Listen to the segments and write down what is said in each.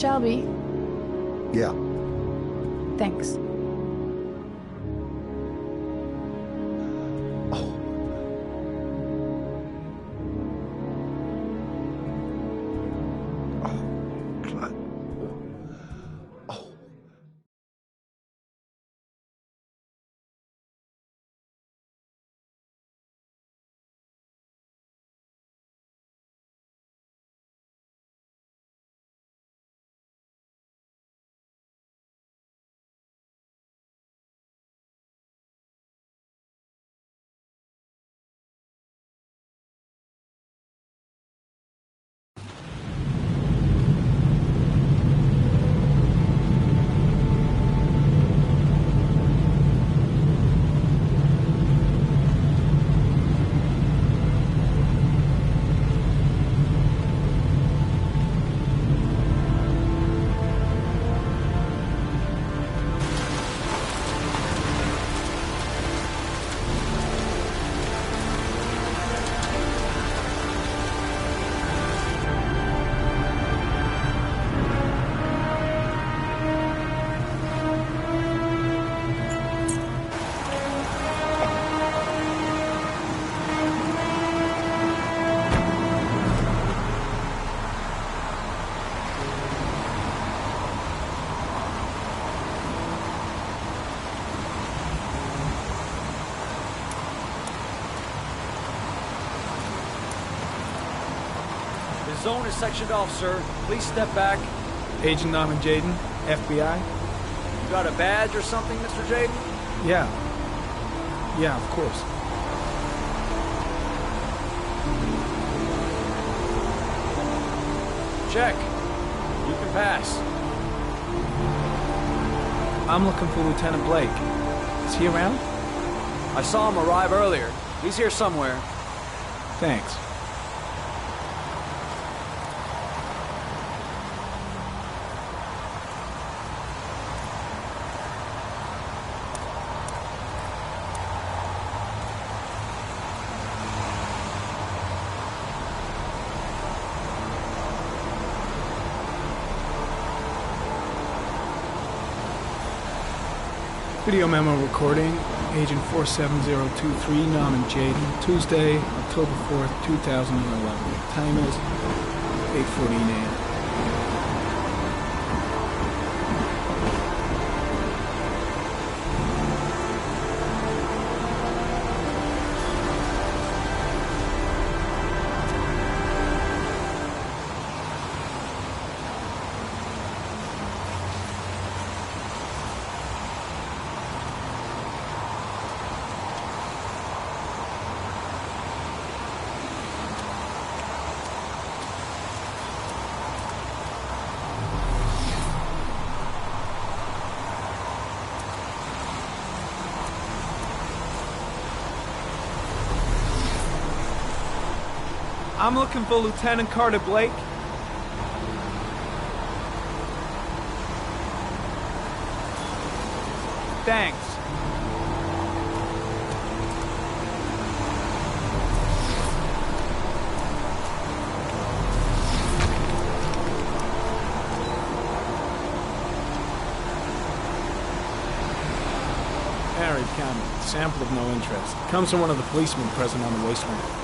Shelby, Yeah. thanks. Oh. Oh, God. Oh. The zone is sectioned off, sir. Please step back. Agent Norman Jaden, FBI? You got a badge or something, Mr. Jaden? Yeah. Yeah, of course. Check. You can pass. I'm looking for Lieutenant Blake. Is he around? I saw him arrive earlier. He's here somewhere. Thanks. Video memo recording, Agent 47023, Norman Jaden, Tuesday, October 4th, 2011. Time is 8:14 a.m. I'm looking for Lieutenant Carter Blake. Thanks. Harry County. Sample of no interest. Comes from one of the policemen present on the wasteland.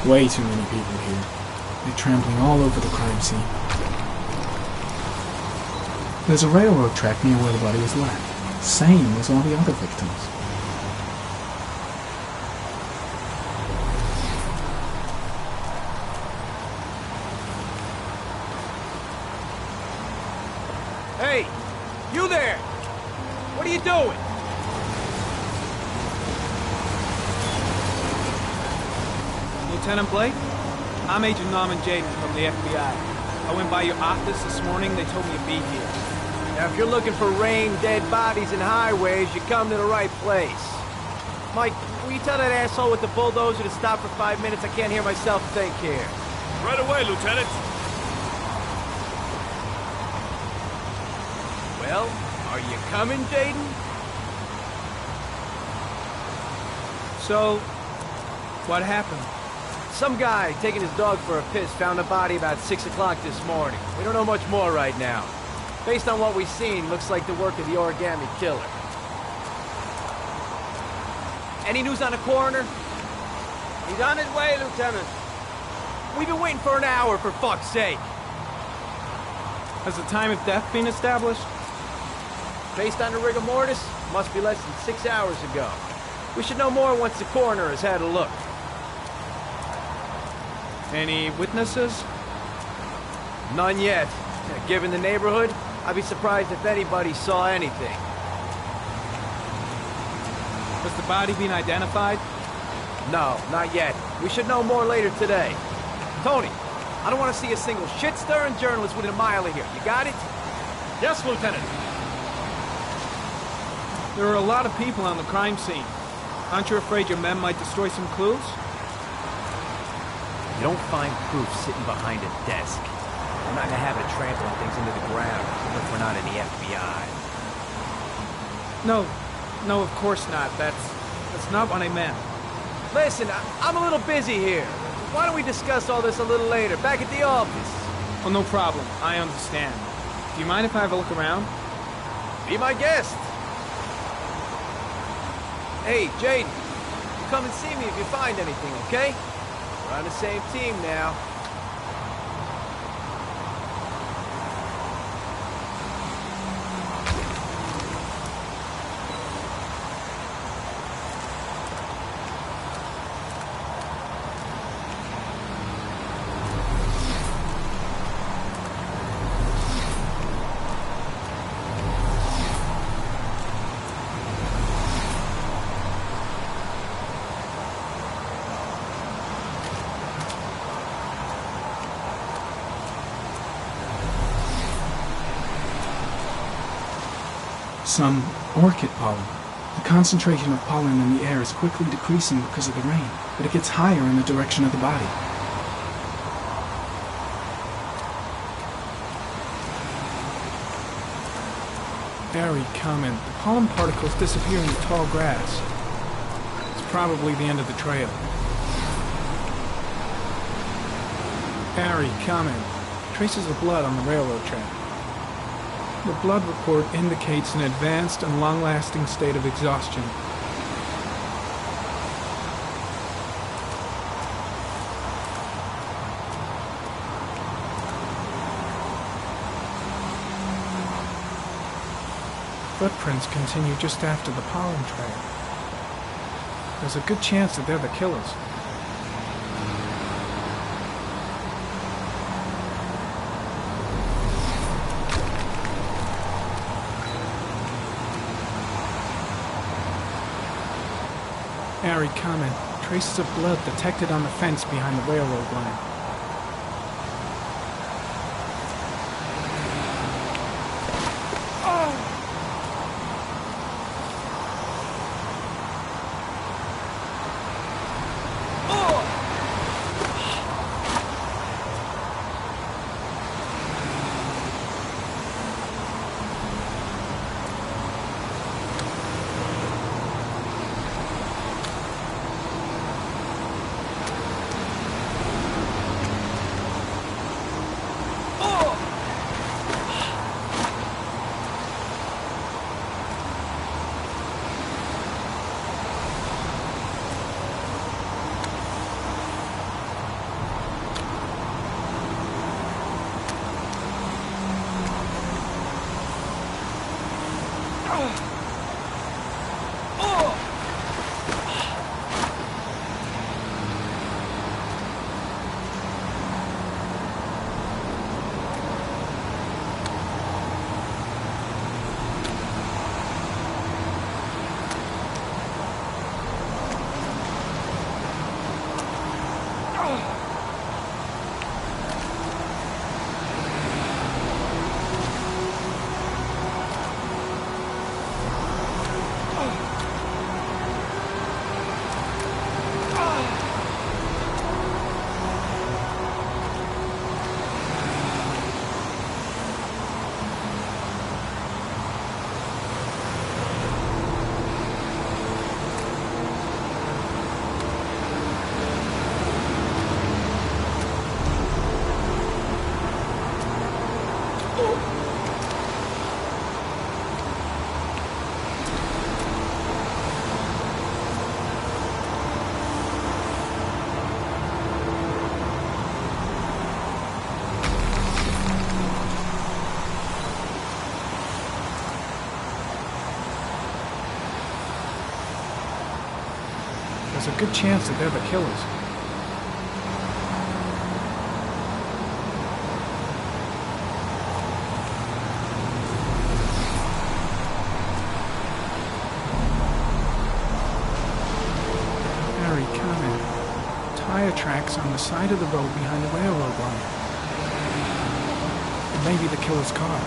Way too many people here. They're trampling all over the crime scene. There's a railroad track near where the body was left. Same as all the other victims. Hey! You there! What are you doing? Lieutenant Blake? I'm Agent Norman Jaden from the FBI. I went by your office this morning. They told me to be here. Now, if you're looking for rain, dead bodies, and highways, you come to the right place. Mike, will you tell that asshole with the bulldozer to stop for 5 minutes? I can't hear myself think here. Right away, Lieutenant. Well, are you coming, Jaden? So, what happened? Some guy taking his dog for a piss found a body about 6 o'clock this morning. We don't know much more right now. Based on what we've seen, looks like the work of the origami killer. Any news on the coroner? He's on his way, Lieutenant. We've been waiting for an hour, for fuck's sake. Has the time of death been established? Based on the rigor mortis, must be less than 6 hours ago. We should know more once the coroner has had a look. Any witnesses? None yet. Given the neighborhood, I'd be surprised if anybody saw anything. Has the body been identified? No, not yet. We should know more later today. Tony, I don't want to see a single shit-stirring journalist within a mile of here. You got it? Yes, Lieutenant. There are a lot of people on the crime scene. Aren't you afraid your men might destroy some clues? You don't find proof sitting behind a desk. I'm not in the habit of trampling things into the ground, even if we're not in the FBI. No, of course not. That's not what I meant. Listen, I'm a little busy here. Why don't we discuss all this a little later, back at the office? Oh, no problem. I understand. Do you mind if I have a look around? Be my guest. Hey, Jaden, you come and see me if you find anything, okay? We're on the same team now. Some orchid pollen. The concentration of pollen in the air is quickly decreasing because of the rain, but it gets higher in the direction of the body. Very common. The pollen particles disappear in the tall grass. It's probably the end of the trail. Very common. Traces of blood on the railroad track. The blood report indicates an advanced and long-lasting state of exhaustion. Footprints continue just after the pollen trail. There's a good chance that they're the killers. Very common. Traces of blood detected on the fence behind the railroad line. There's a good chance that they're the killers. Harry, comment. Tire tracks on the side of the road behind the railroad line. It may be the killer's car.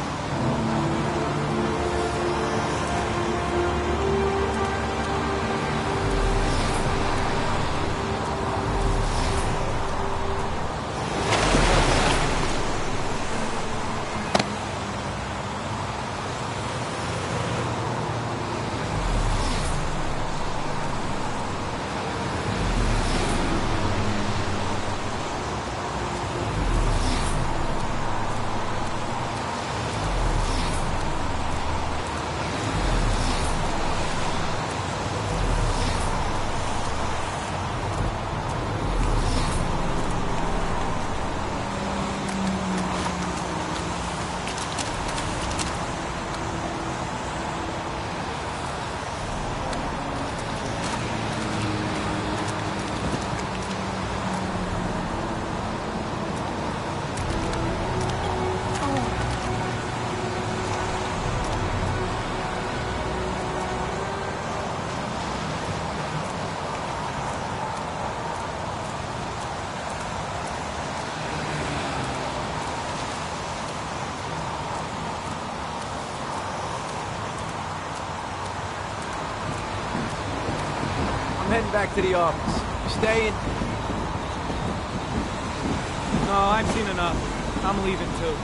I'm heading back to the office. You staying? No, I've seen enough. I'm leaving too.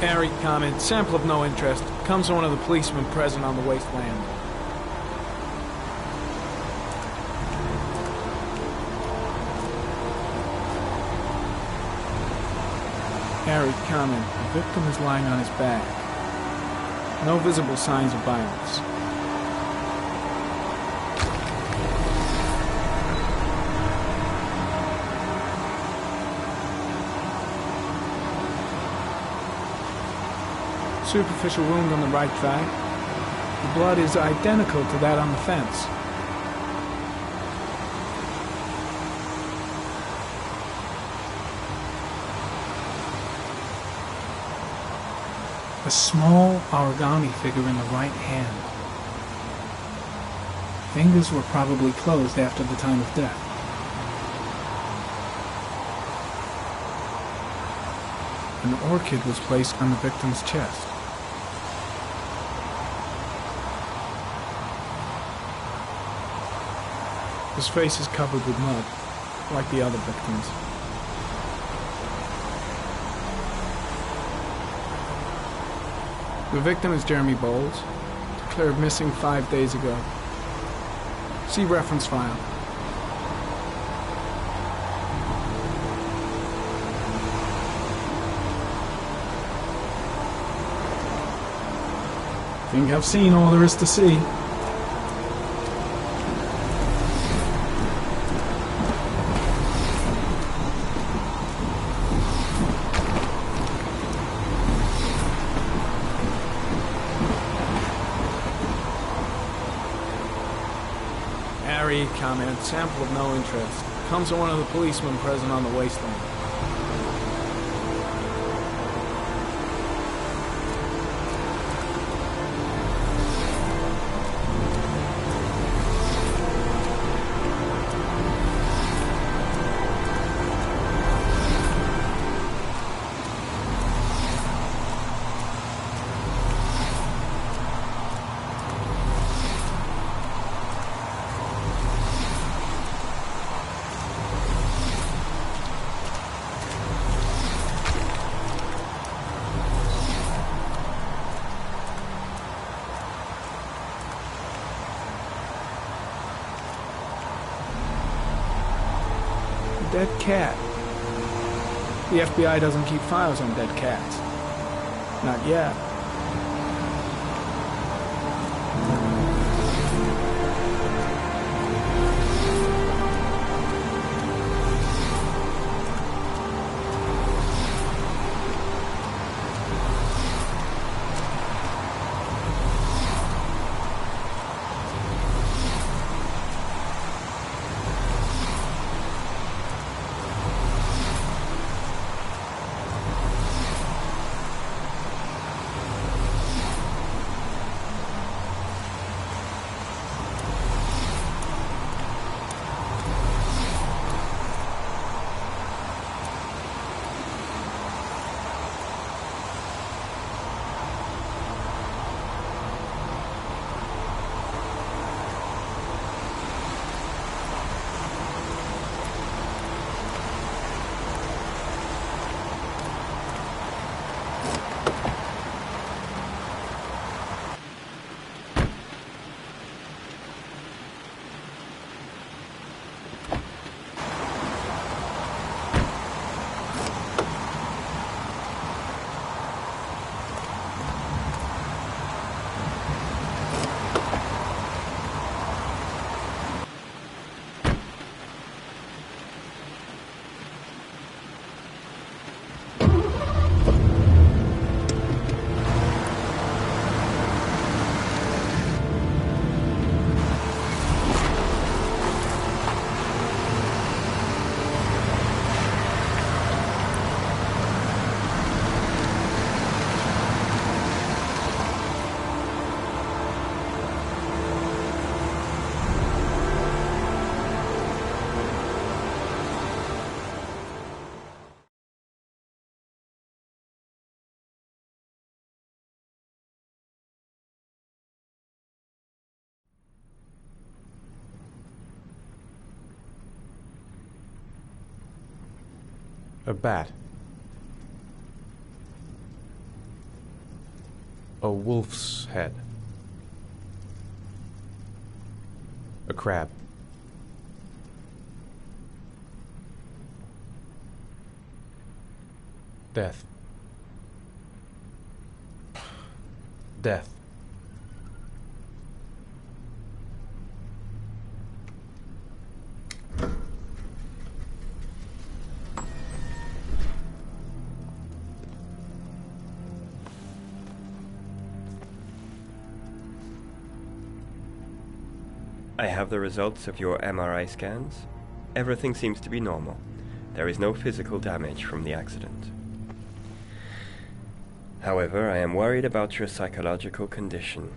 Harry, comment. Sample of no interest. Comes from one of the policemen present on the wasteland. Harry, comment. The victim is lying on his back. No visible signs of violence. Superficial wound on the right thigh. The blood is identical to that on the fence. A small origami figure in the right hand. Fingers were probably closed after the time of death. an orchid was placed on the victim's chest. His face is covered with mud, like the other victims. The victim is Jeremy Bowles, declared missing 5 days ago. See reference file. Think I've seen all there is to see. Harry, comment, sample of no interest. Comes from one of the policemen present on the wasteland. Dead cat. The FBI doesn't keep files on dead cats. Not yet. A bat. A wolf's head. A crab. Death. Death. I have the results of your MRI scans. Everything seems to be normal. There is no physical damage from the accident. However, I am worried about your psychological condition.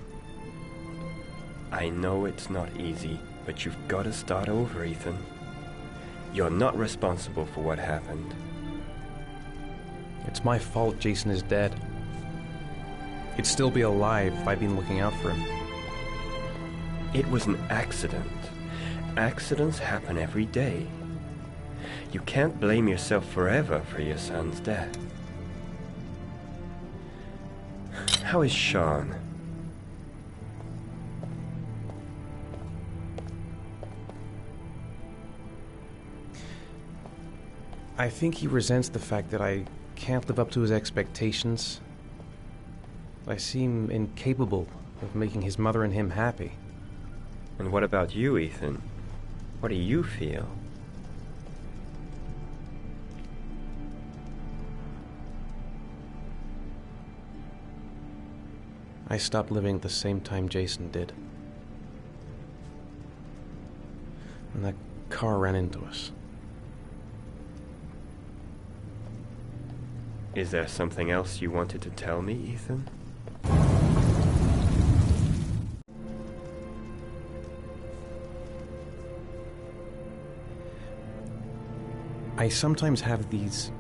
I know it's not easy, but you've got to start over, Ethan. You're not responsible for what happened. It's my fault Jason is dead. He'd still be alive if I'd been looking out for him. It was an accident. Accidents happen every day. You can't blame yourself forever for your son's death. How is Sean? I think he resents the fact that I can't live up to his expectations. I seem incapable of making his mother and him happy. And what about you, Ethan? What do you feel? I stopped living at the same time Jason did. And that car ran into us. Is there something else you wanted to tell me, Ethan? I sometimes have these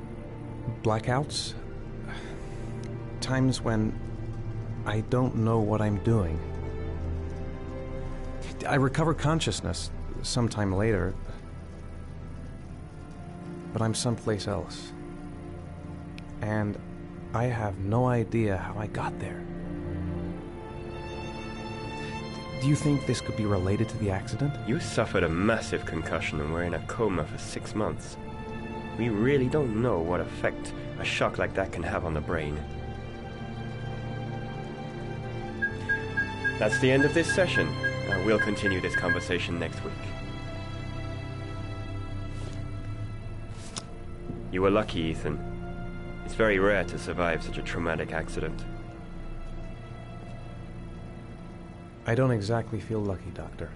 blackouts. Times when I don't know what I'm doing. I recover consciousness sometime later, but I'm someplace else. And I have no idea how I got there. Do you think this could be related to the accident? You suffered a massive concussion and were in a coma for 6 months. We really don't know what effect a shock like that can have on the brain. That's the end of this session. We'll continue this conversation next week. You were lucky, Ethan. It's very rare to survive such a traumatic accident. I don't exactly feel lucky, Doctor.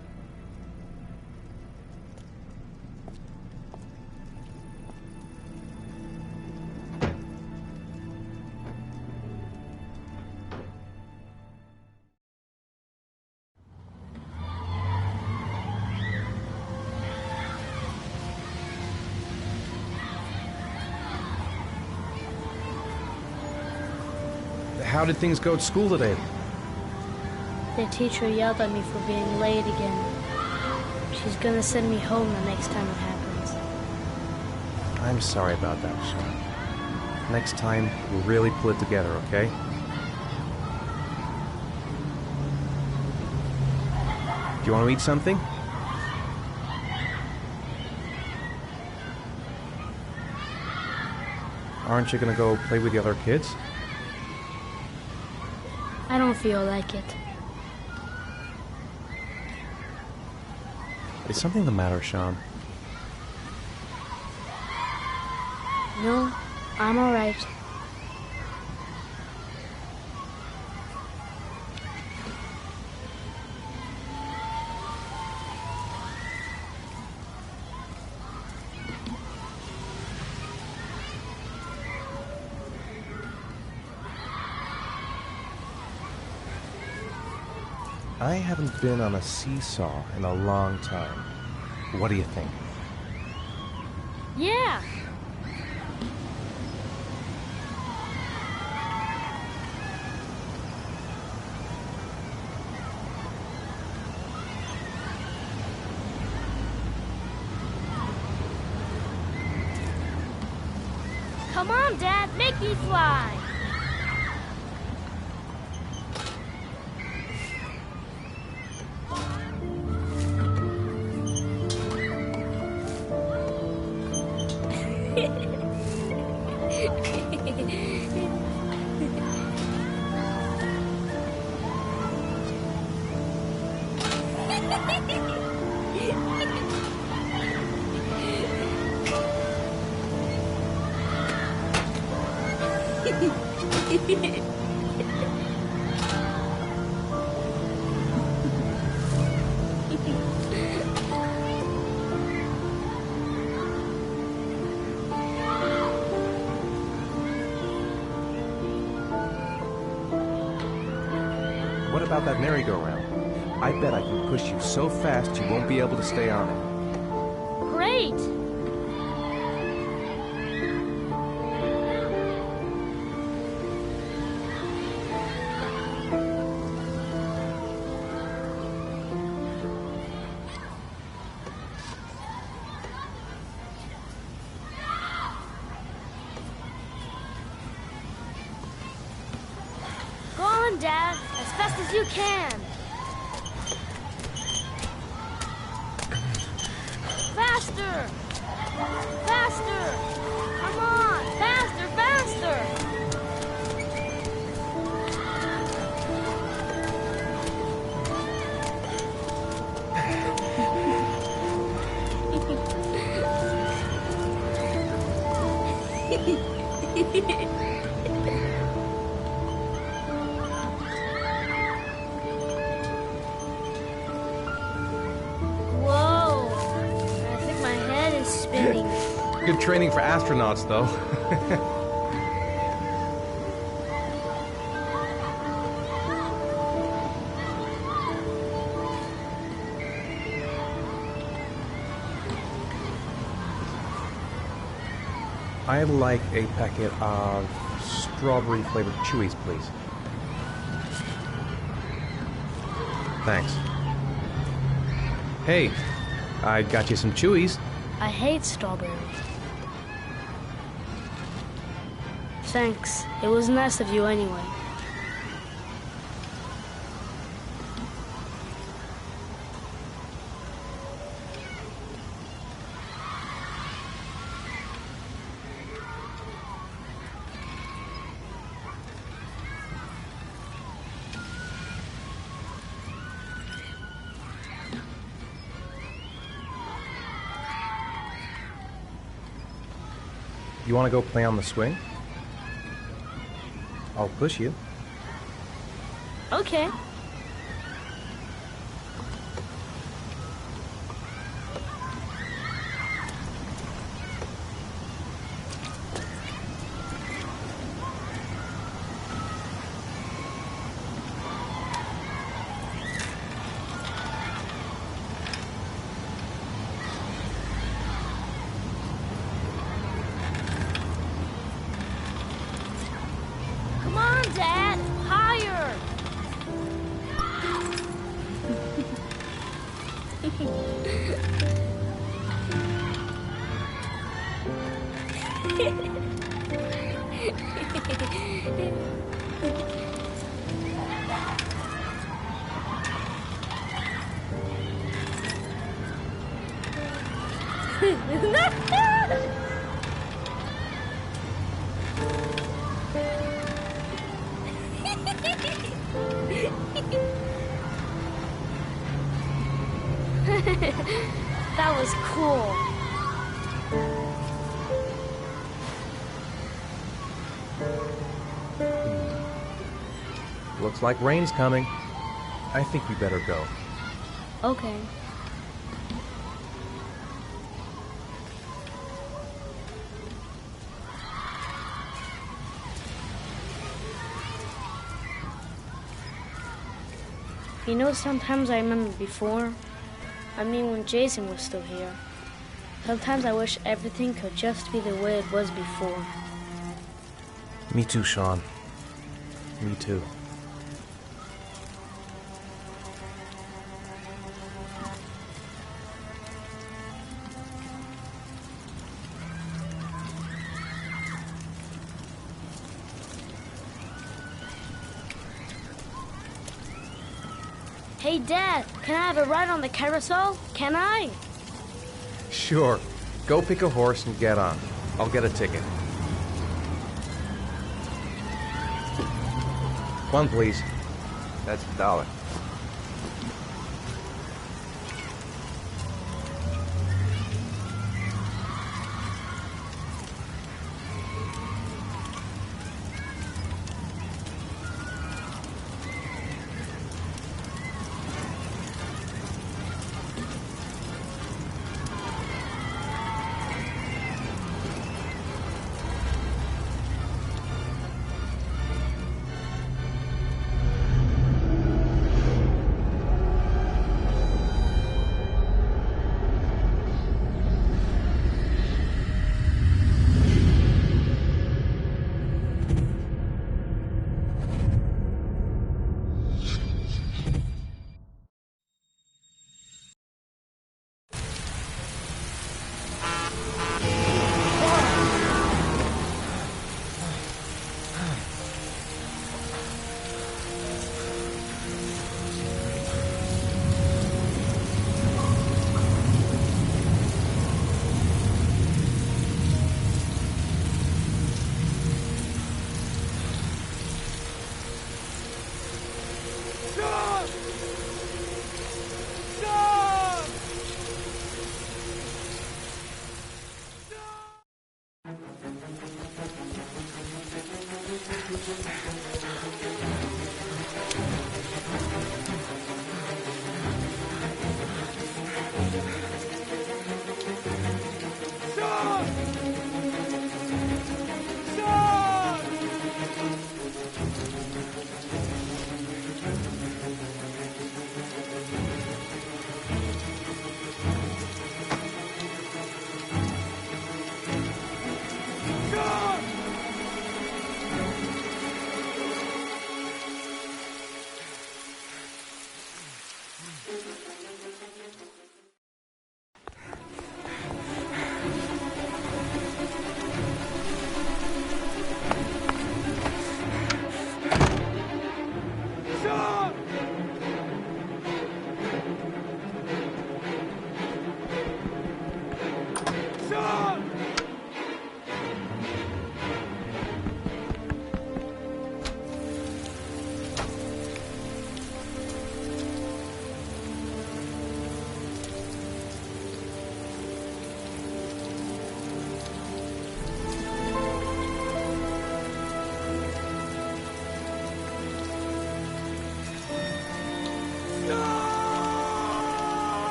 How did things go at school today? The teacher yelled at me for being late again. She's gonna send me home the next time it happens. I'm sorry about that, Sean. Next time, we'll really pull it together, okay? Do you want to eat something? Aren't you gonna go play with the other kids? I don't feel like it. Is something the matter, Sean? No, I'm alright. I haven't been on a seesaw in a long time. What do you think? Yeah! Come on, Dad, make me fly! What about that merry-go-round? I bet I can push you so fast you won't be able to stay on it. Great! on, Dad. As fast as you can. Faster! Faster! Come on! Faster, faster! Whoa! I think my head is spinning. Good training for astronauts, though. I'd like a packet of strawberry-flavored Chewies, please. Thanks. Hey, I got you some Chewies. I hate strawberries. Thanks. It was nice of you anyway. You want to go play on the swing? I'll push you. Okay. Come on, Dad! Higher! That was cool. Looks like rain's coming. I think we better go. Okay. You know, sometimes I remember before. I mean, when Jason was still here. Sometimes I wish everything could just be the way it was before. Me too, Sean. Me too. Hey, Dad, can I have a ride on the carousel? Can I? Sure. Go pick a horse and get on. I'll get a ticket. One, please. That's $1.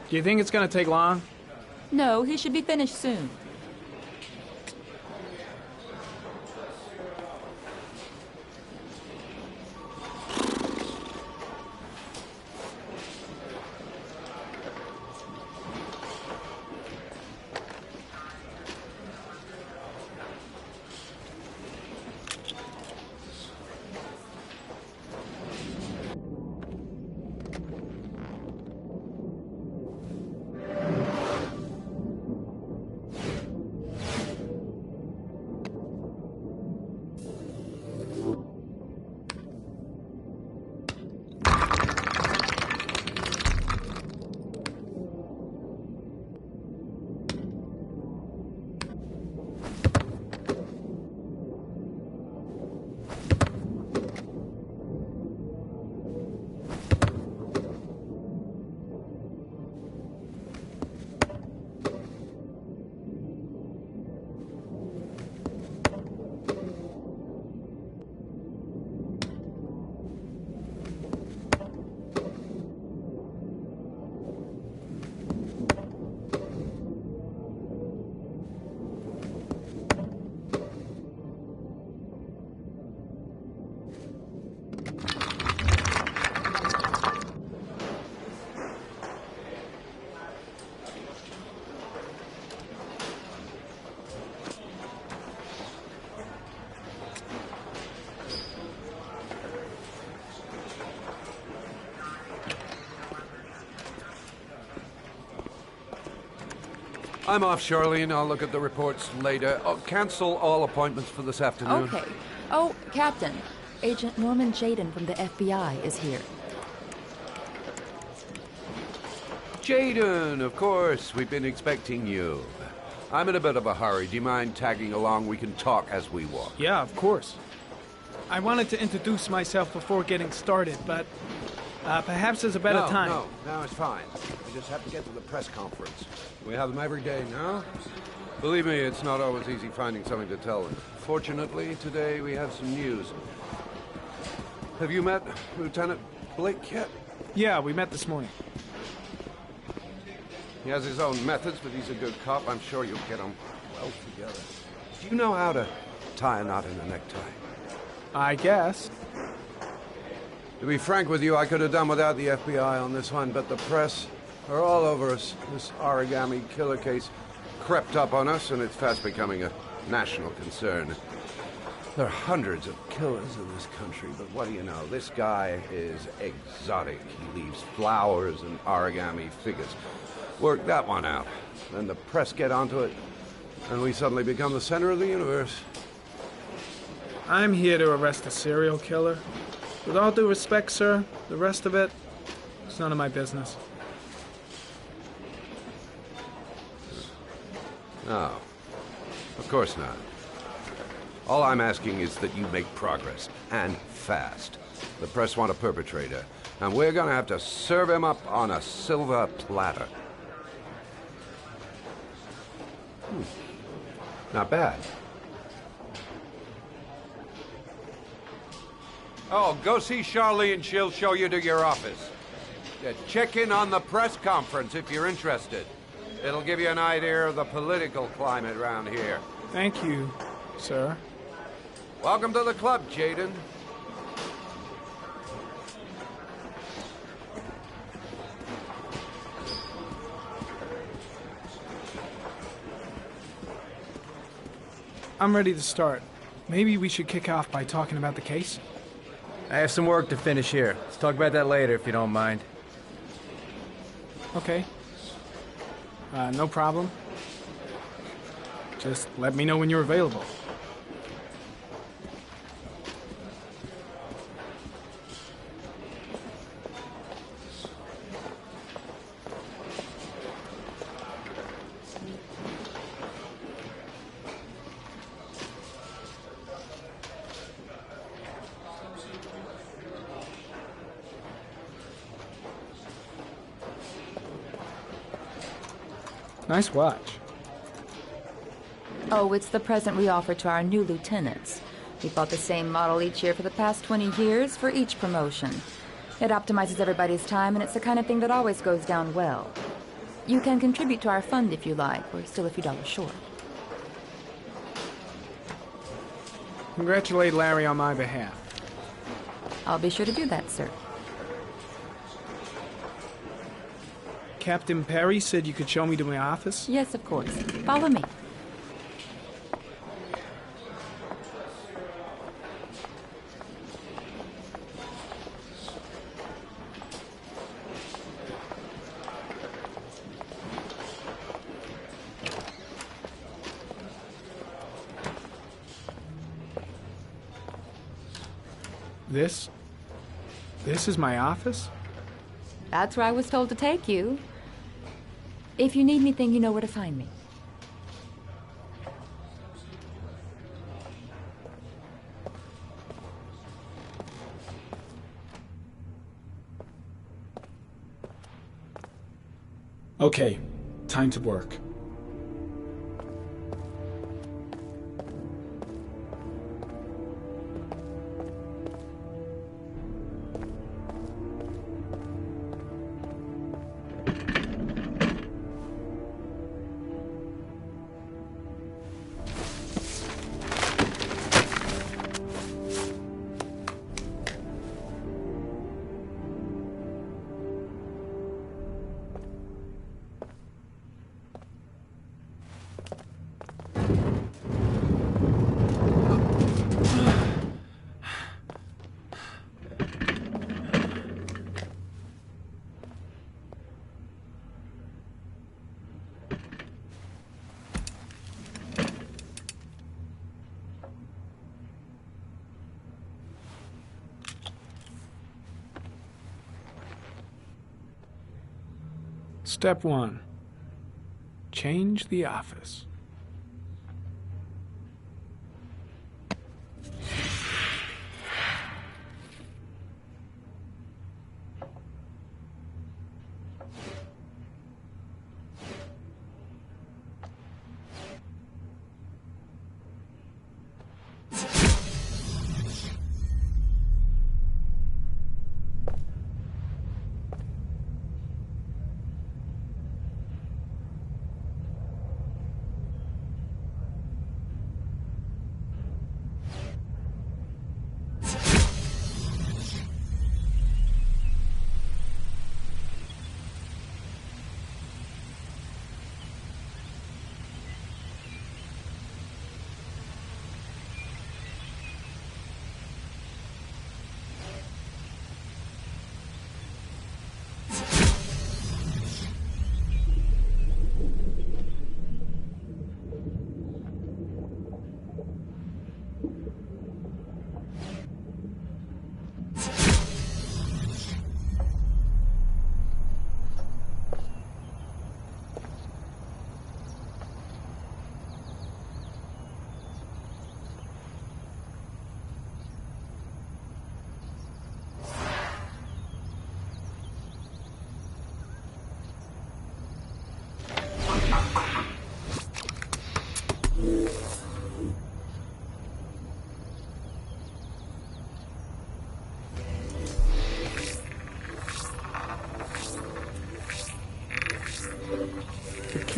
Do you think it's gonna take long? No, he should be finished soon. I'm off, Charlene. I'll look at the reports later. Oh, cancel all appointments for this afternoon. Okay. Oh, Captain. Agent Norman Jayden from the FBI is here. Jayden, of course. We've been expecting you. I'm in a bit of a hurry. Do you mind tagging along? We can talk as we walk. Yeah, of course. I wanted to introduce myself before getting started, but perhaps there's a better time. No, it's fine. We just have to get to the press conference. We have them every day now. Believe me, it's not always easy finding something to tell them. Fortunately, today we have some news. Have you met Lieutenant Blake yet? Yeah, we met this morning. He has his own methods, but he's a good cop. I'm sure you'll get him well together. Do you know how to tie a knot in a necktie? I guess. To be frank with you, I could have done without the FBI on this one, but the press are all over us. This origami killer case crept up on us, and it's fast becoming a national concern. There are hundreds of killers in this country, but what do you know? This guy is exotic. He leaves flowers and origami figures. Work that one out. Then the press get onto it, and we suddenly become the center of the universe. I'm here to arrest a serial killer. With all due respect, sir, the rest of it, it's none of my business. No, of course not. All I'm asking is that you make progress, and fast. The press want a perpetrator, and we're gonna have to serve him up on a silver platter. Not bad. Oh, go see Charlene. She'll show you to your office. Yeah, check in on the press conference if you're interested. It'll give you an idea of the political climate around here. Thank you, sir. Welcome to the club, Jaden. I'm ready to start. Maybe we should kick off by talking about the case? I have some work to finish here. Let's talk about that later, if you don't mind. Okay. No problem. Just let me know when you're available. Nice watch. Oh, it's the present we offer to our new lieutenants. We bought the same model each year for the past 20 years for each promotion. It optimizes everybody's time, and it's the kind of thing that always goes down well. You can contribute to our fund if you like. We're still a few dollars short. Congratulate Larry on my behalf. I'll be sure to do that, sir. Captain Perry said you could show me to my office? Yes, of course. Follow me. This is my office? That's where I was told to take you. If you need anything, you know where to find me. Okay, time to work. Step 1. Change the office.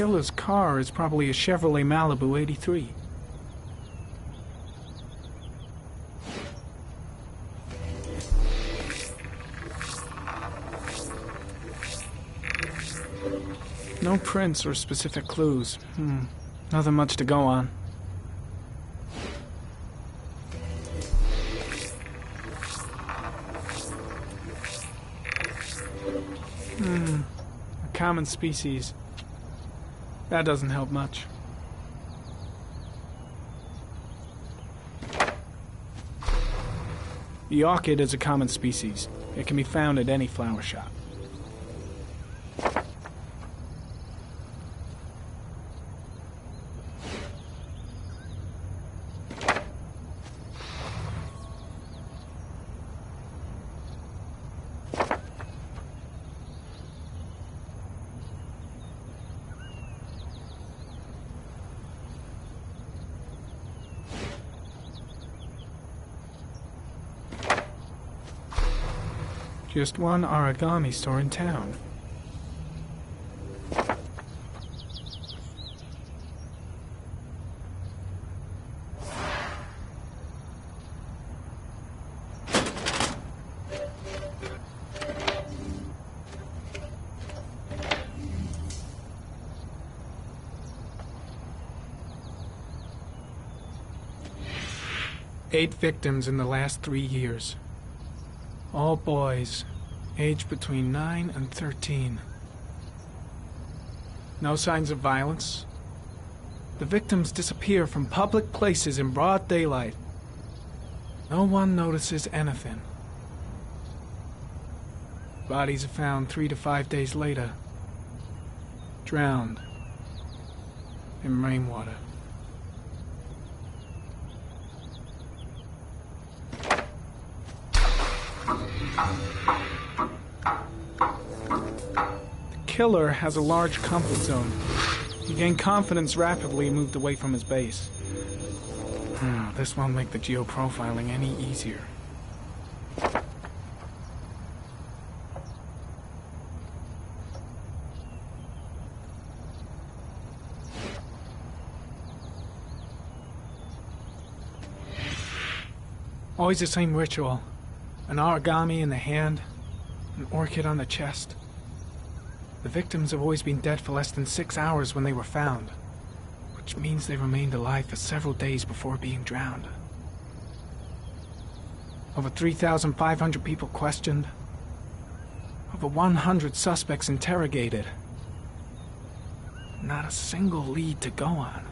killer's car is probably a Chevrolet Malibu 83. No prints or specific clues. Nothing much to go on. A common species. That doesn't help much. The orchid is a common species. It can be found at any flower shop. Just one origami store in town. Eight victims in the last 3 years. All boys, aged between 9 and 13. No signs of violence. The victims disappear from public places in broad daylight. No one notices anything. Bodies are found 3 to 5 days later, drowned in rainwater. The killer has a large comfort zone. He gained confidence rapidly and moved away from his base. This won't make the geoprofiling any easier. Always the same ritual. An origami in the hand, an orchid on the chest. The victims have always been dead for less than 6 hours when they were found, which means they remained alive for several days before being drowned. Over 3,500 people questioned. Over 100 suspects interrogated. Not a single lead to go on.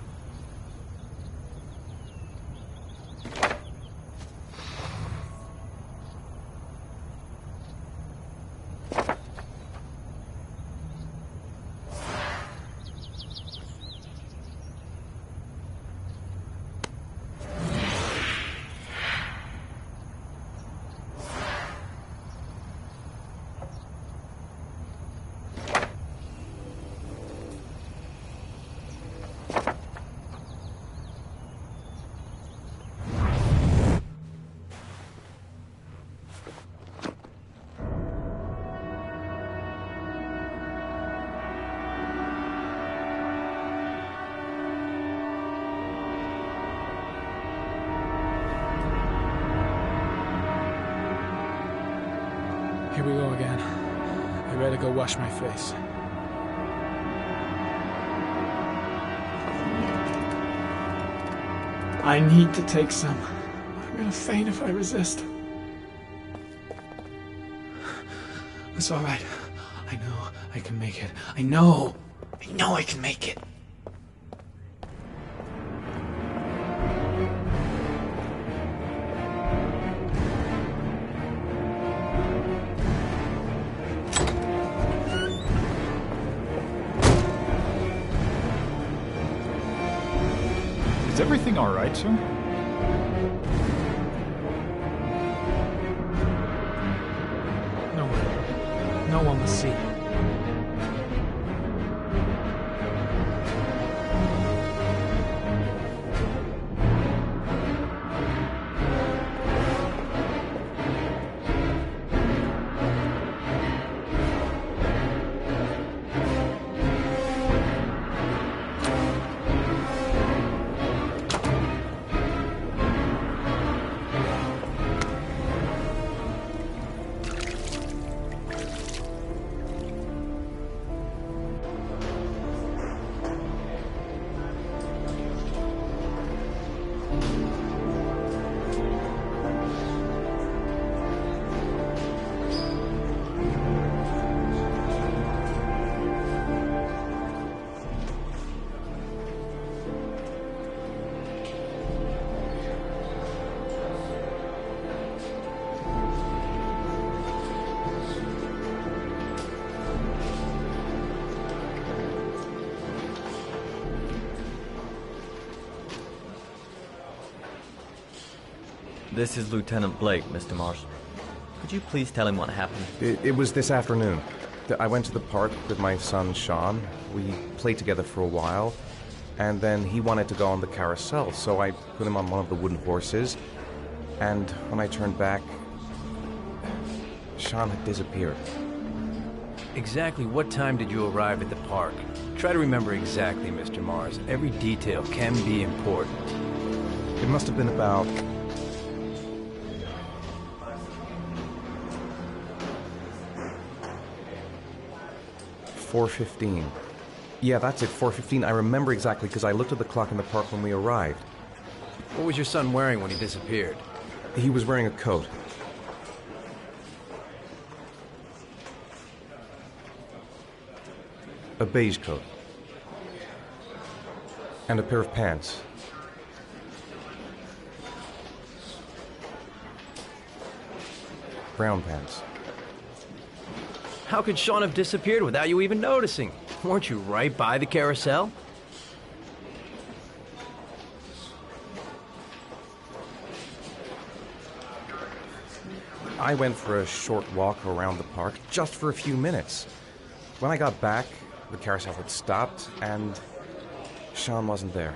Here we go again. I better go wash my face. I need to take some. I'm gonna faint if I resist. It's all right. I know I can make it. I know I can make it. Is everything all right, sir? No one will see. This is Lieutenant Blake, Mr. Mars. Could you please tell him what happened? It was this afternoon. I went to the park with my son, Sean. We played together for a while, and then he wanted to go on the carousel, so I put him on one of the wooden horses, and when I turned back, Sean had disappeared. Exactly what time did you arrive at the park? Try to remember exactly, Mr. Mars. Every detail can be important. It must have been about... $4:15. Yeah, that's it, 4:15. I remember exactly because I looked at the clock in the park when we arrived. What was your son wearing when he disappeared? He was wearing a coat. A beige coat. And a pair of pants. Brown pants. How could Sean have disappeared without you even noticing? Weren't you right by the carousel? I went for a short walk around the park, just for a few minutes. When I got back, the carousel had stopped, and Sean wasn't there.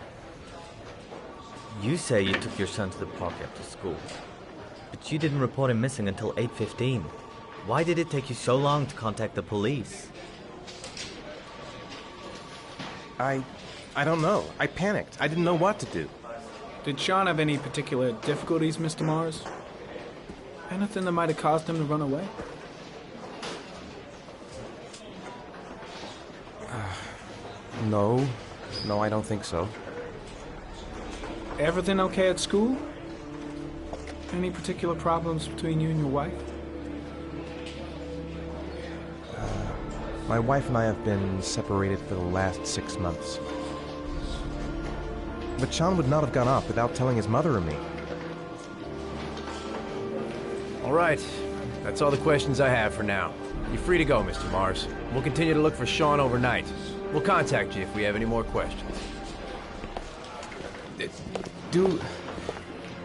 You say you took your son to the park after school, but you didn't report him missing until 8:15. Why did it take you so long to contact the police? I don't know. I panicked. I didn't know what to do. Did Sean have any particular difficulties, Mr. Mars? Anything that might have caused him to run away? No. No, I don't think so. Everything okay at school? Any particular problems between you and your wife? My wife and I have been separated for the last 6 months. But Sean would not have gone off without telling his mother or me. All right. That's all the questions I have for now. You're free to go, Mr. Mars. We'll continue to look for Sean overnight. We'll contact you if we have any more questions. Do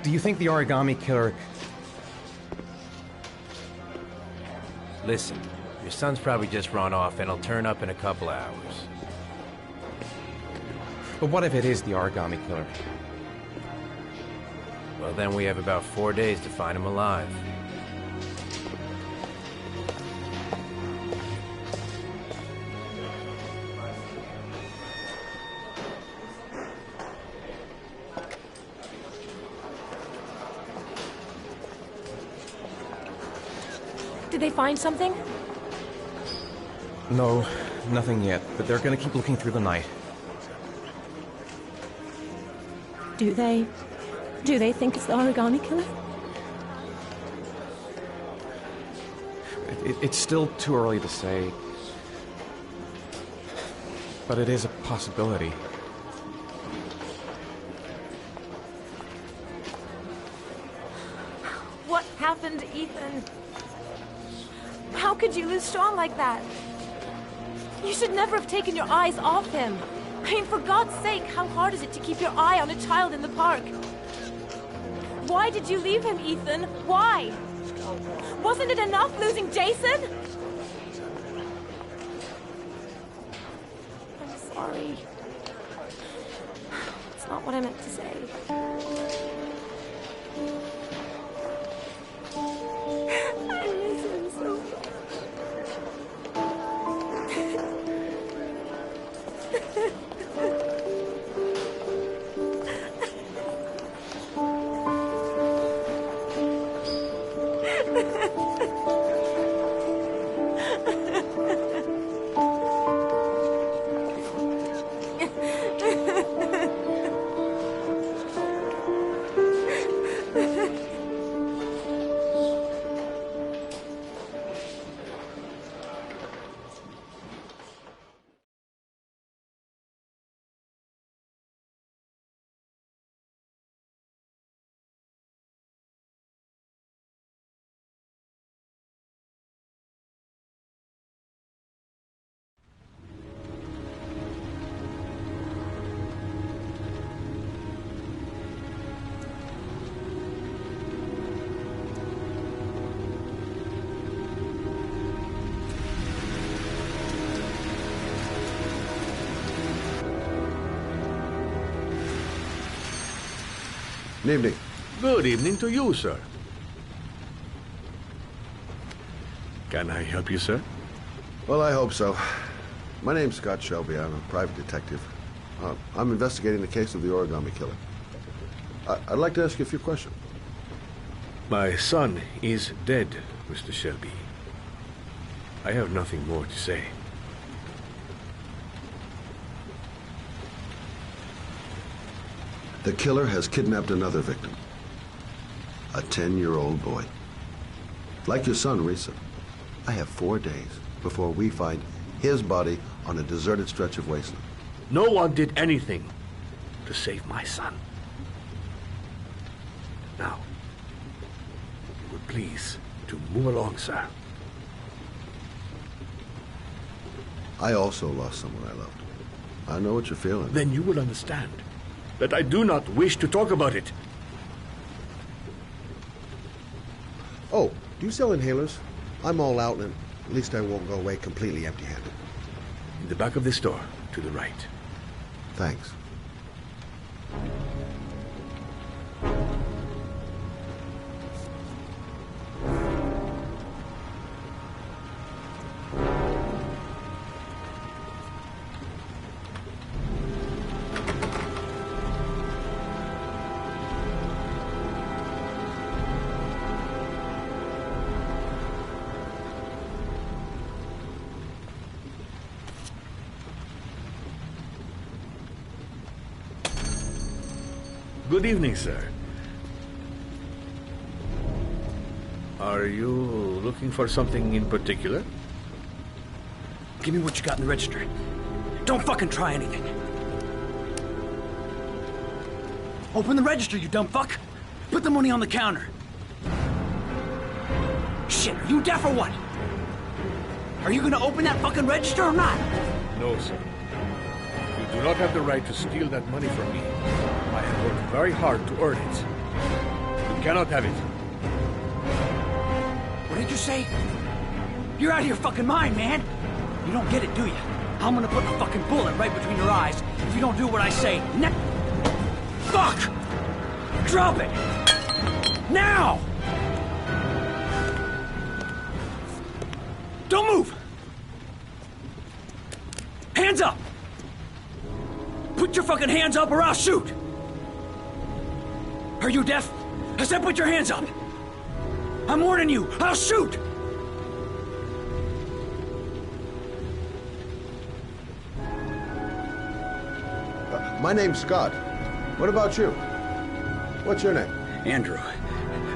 you think the origami killer... Listen, your son's probably just run off and he'll turn up in a couple hours. But what if it is the origami killer? Well, then we have about 4 days to find him alive. Did they find something? No, nothing yet, but they're gonna keep looking through the night. Do they think it's the origami killer? It's still too early to say, but it is a possibility. What happened to Ethan? How could you lose Sean like that? You should never have taken your eyes off him. I mean, for God's sake, how hard is it to keep your eye on a child in the park? Why did you leave him, Ethan? Why? Wasn't it enough losing Jason? I'm sorry. It's not what I meant to say. Good evening. Good evening to you, sir. Can I help you, sir? Well, I hope so. My name's Scott Shelby. I'm a private detective. I'm investigating the case of the origami killer. I'd like to ask you a few questions. My son is dead, Mr. Shelby. I have nothing more to say. The killer has kidnapped another victim. A 10-year-old boy. Like your son, Risa. I have 4 days before we find his body on a deserted stretch of wasteland. No one did anything to save my son. Now, you would please to move along, sir. I also lost someone I loved. I know what you're feeling. Then you will understand that I do not wish to talk about it. Oh, do you sell inhalers? I'm all out, and at least I won't go away completely empty-handed. In the back of the store, to the right. Thanks. Good evening, sir. Are you looking for something in particular? Give me what you got in the register. Don't fucking try anything. Open the register, you dumb fuck. Put the money on the counter. Shit, are you deaf or what? Are you gonna open that fucking register or not? No, sir. You do not have the right to steal that money from me. I have worked very hard to earn it. You cannot have it. What did you say? You're out of your fucking mind, man. You don't get it, do you? I'm gonna put a fucking bullet right between your eyes if you don't do what I say. Fuck! Drop it! Now! Don't move! Hands up! Put your fucking hands up or I'll shoot! Are you deaf? I said put your hands up! I'm warning you, I'll shoot! My name's Scott. What about you? What's your name? Andrew.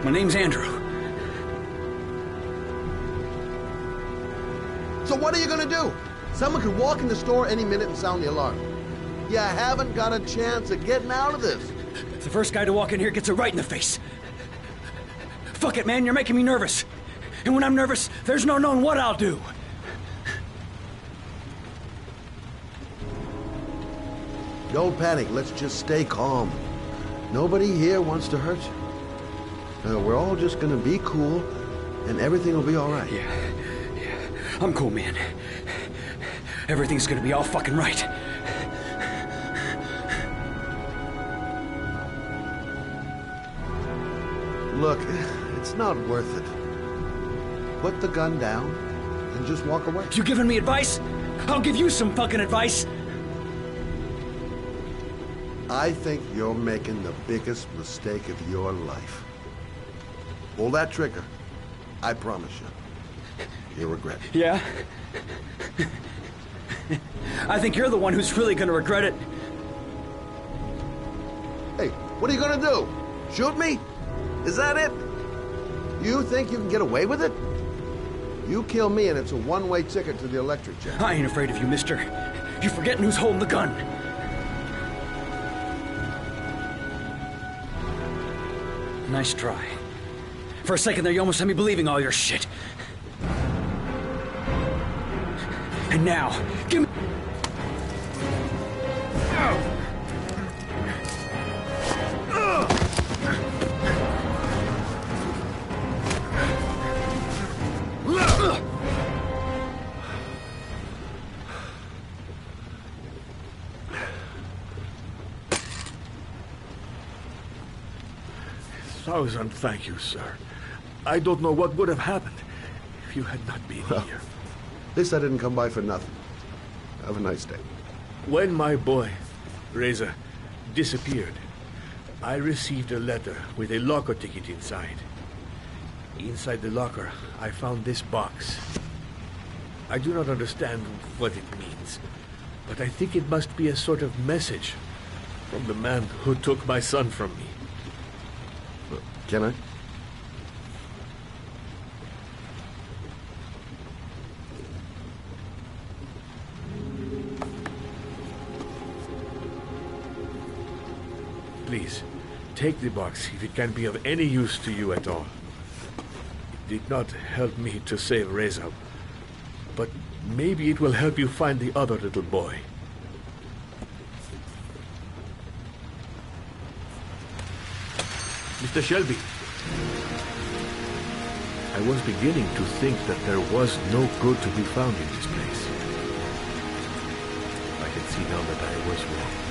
My name's Andrew. So what are you gonna do? Someone could walk in the store any minute and sound the alarm. You haven't got a chance of getting out of this. The first guy to walk in here gets it right in the face. Fuck it, man, you're making me nervous. And when I'm nervous, there's no knowing what I'll do. Don't panic, let's just stay calm. Nobody here wants to hurt you. We're all just gonna be cool, and everything will be all right. Yeah. I'm cool, man. Everything's gonna be all fucking right. Look, it's not worth it. Put the gun down and just walk away. You giving me advice? I'll give you some fucking advice. I think you're making the biggest mistake of your life. Pull that trigger. I promise you. You'll regret it. Yeah? I think you're the one who's really gonna regret it. Hey, what are you gonna do? Shoot me? Is that it? You think you can get away with it? You kill me and it's a one-way ticket to the electric chair. I ain't afraid of you, mister. You're forgetting who's holding the gun. Nice try. For a second there, you almost had me believing all your shit. And now, give me... 1,000 thank you, sir. I don't know what would have happened if you had not been here. At least I didn't come by for nothing. Have a nice day. When my boy, Reza, disappeared, I received a letter with a locker ticket inside. Inside the locker, I found this box. I do not understand what it means, but I think it must be a sort of message from the man who took my son from me. Can I? Please, take the box if it can be of any use to you at all. It did not help me to save Reza, but maybe it will help you find the other little boy. Mr. Shelby, I was beginning to think that there was no good to be found in this place. I can see now that I was wrong.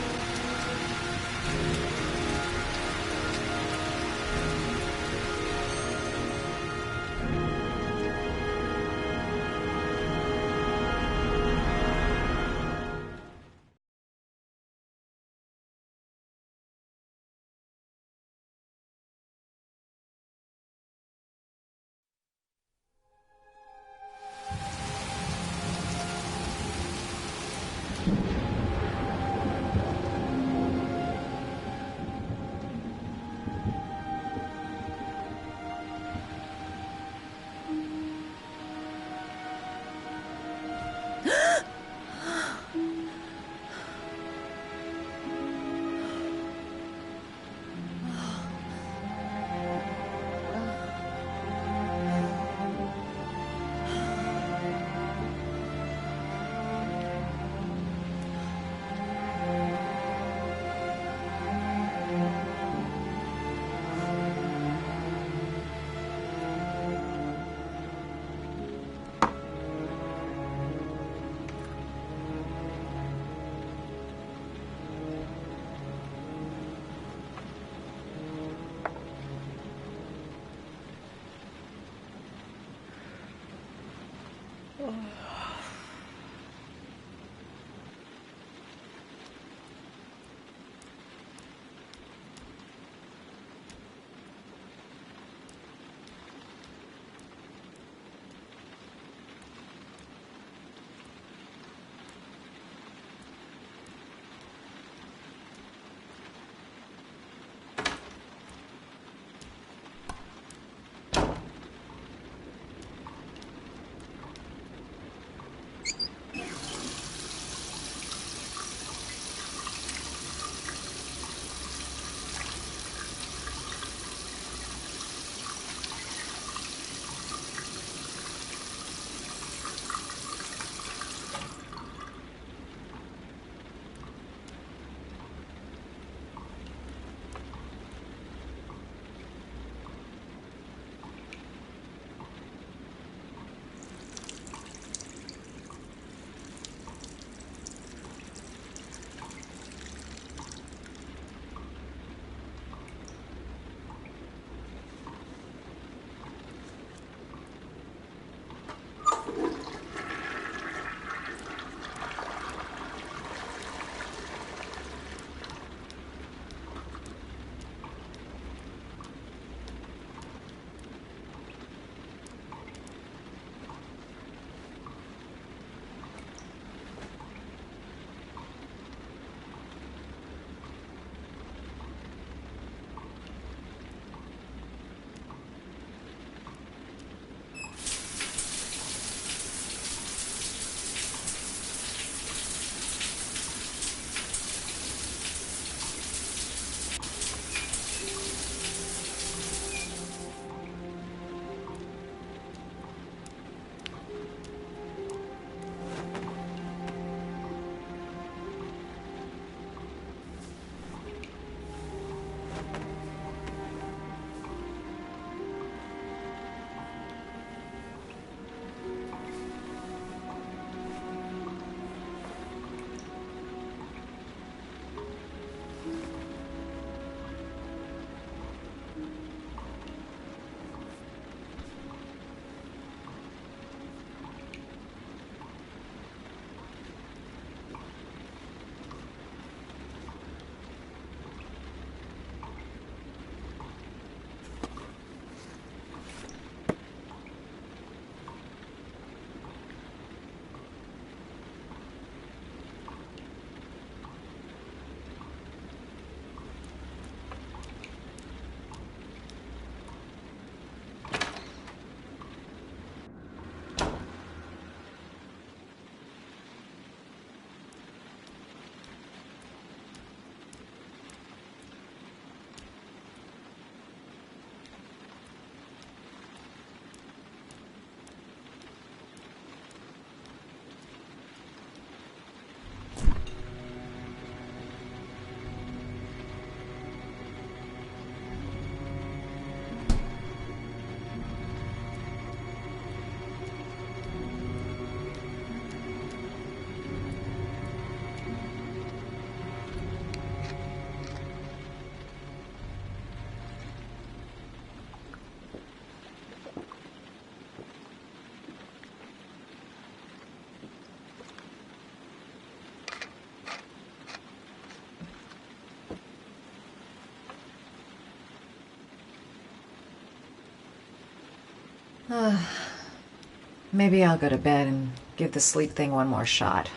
Maybe I'll go to bed and give the sleep thing one more shot.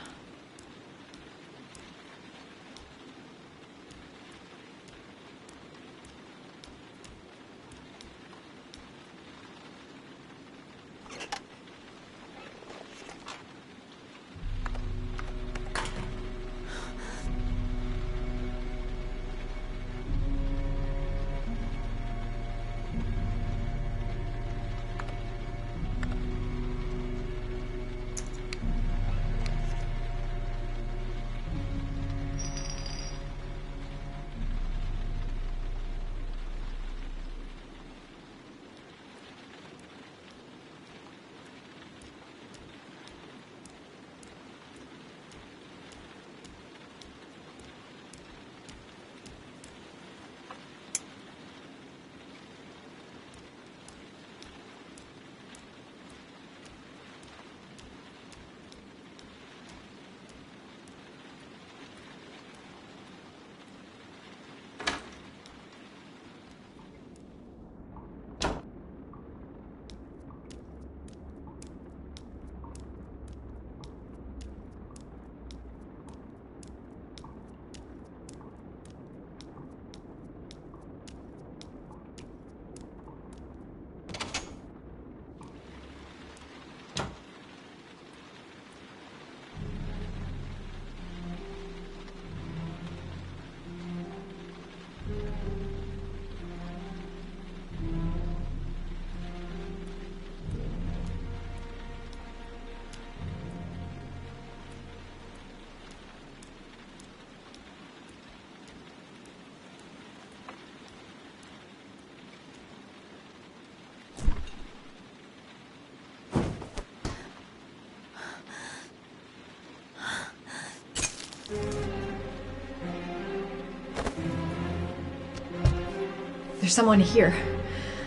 There's someone here.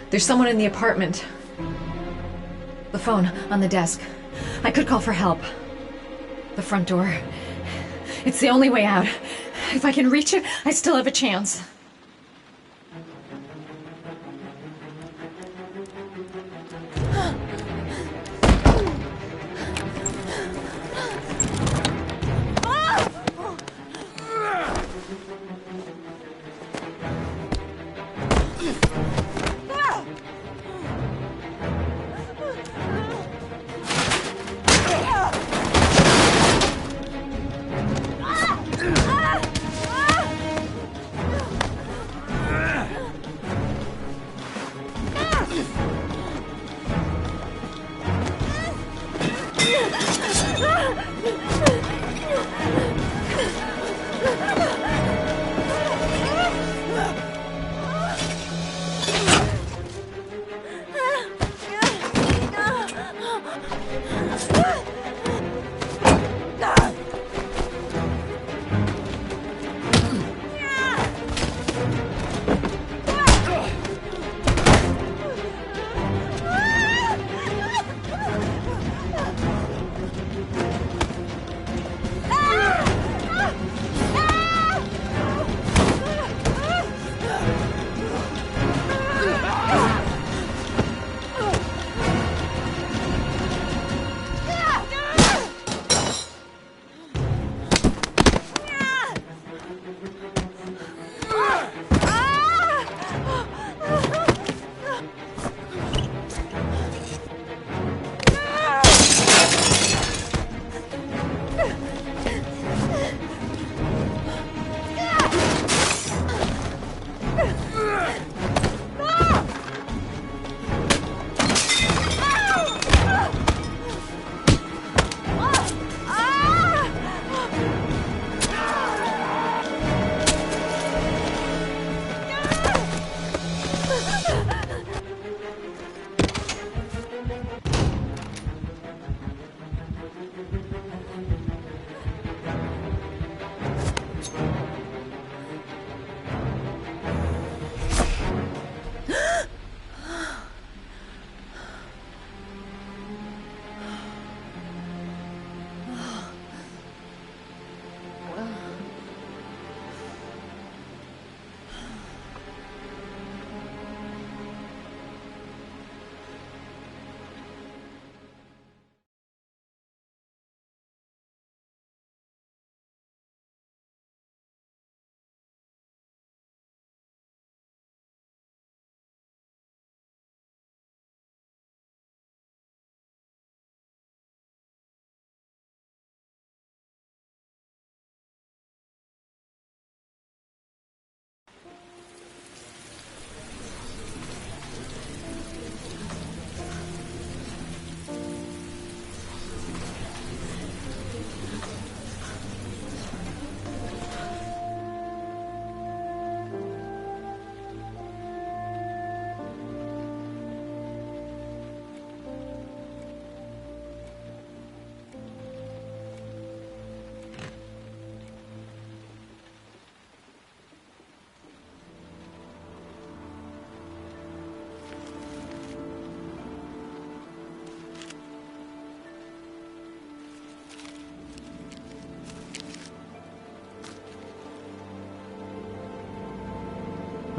There's someone in the apartment. The phone on the desk. I could call for help. The front door. It's the only way out. If I can reach it, I still have a chance.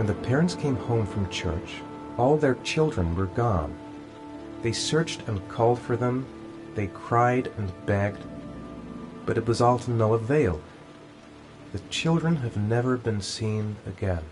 When the parents came home from church, all their children were gone. They searched and called for them, they cried and begged, but it was all to no avail. The children have never been seen again.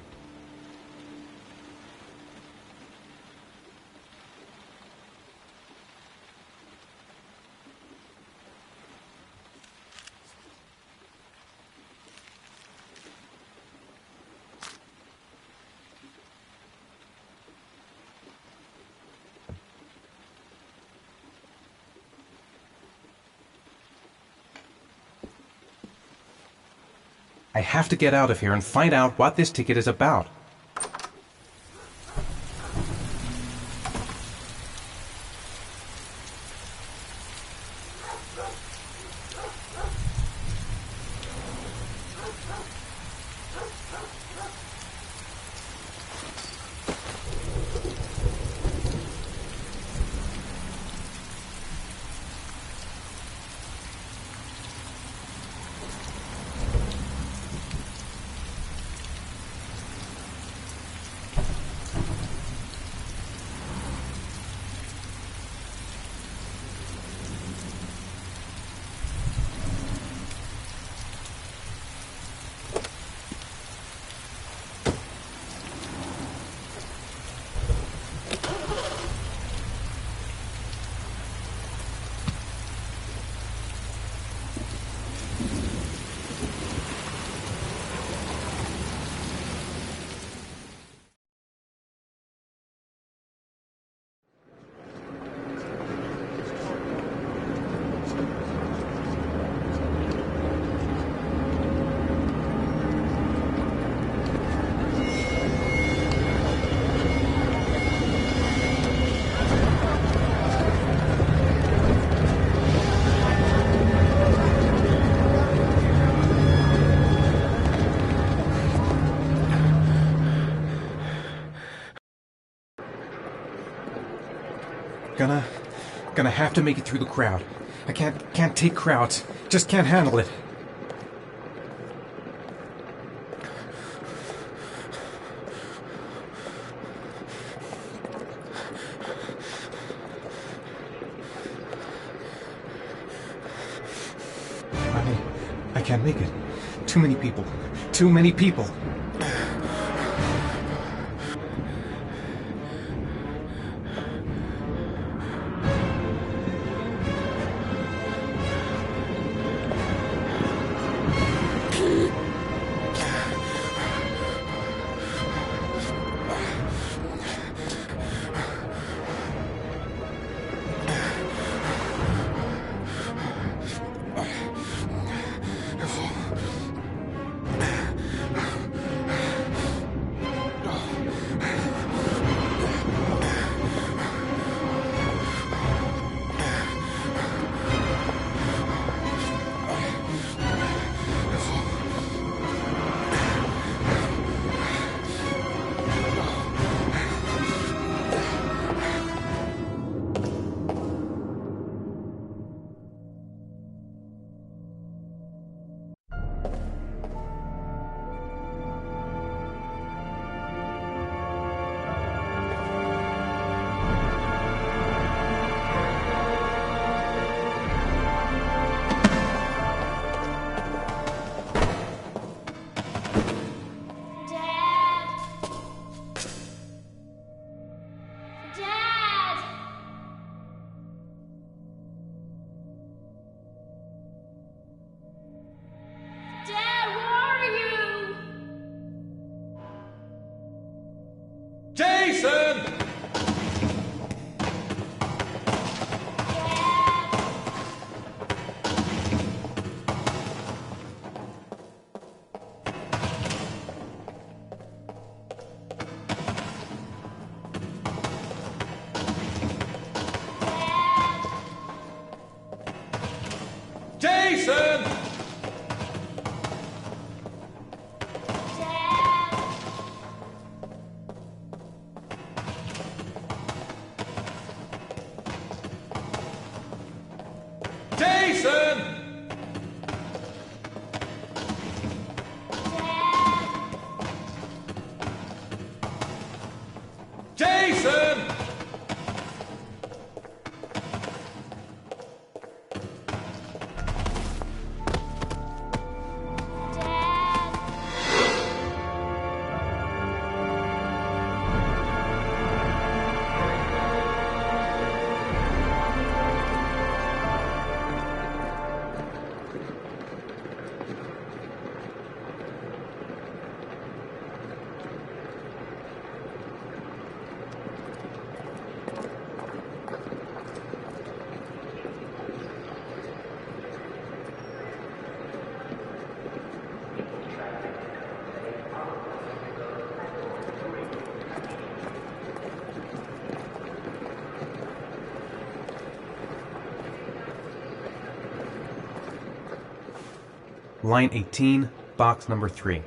I have to get out of here and find out what this ticket is about. Gonna have to make it through the crowd. I can't take crowds. Just can't handle it. I can't make it. Too many people. Too many people. Line 18, box number 3.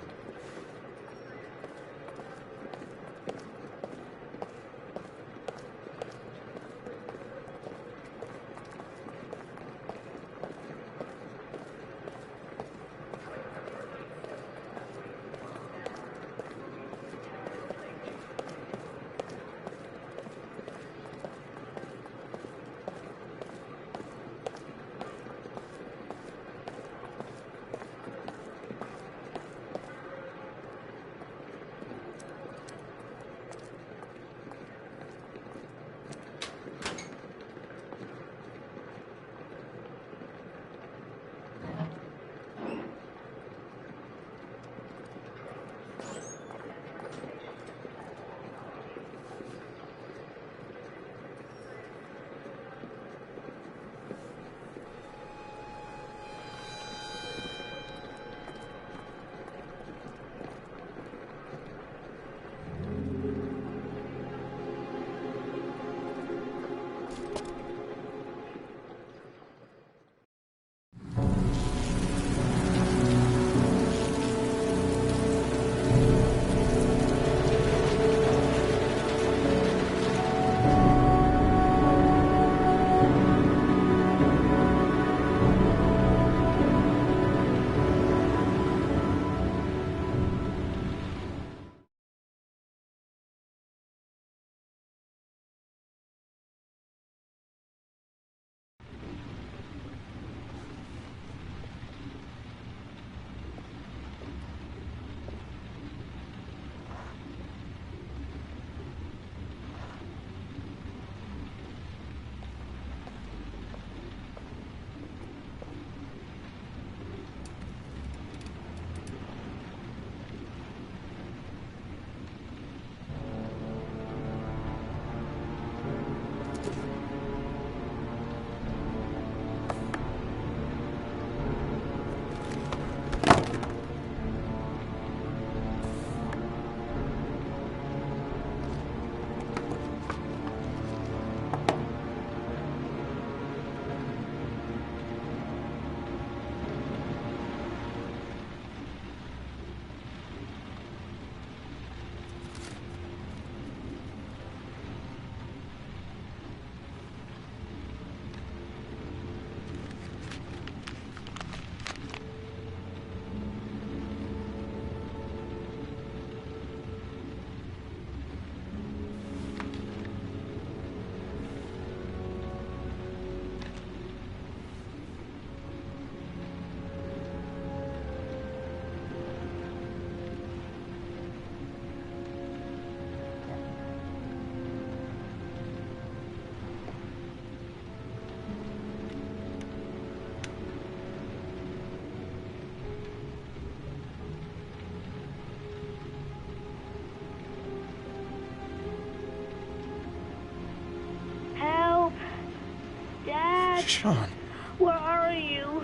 Sean. Where are you?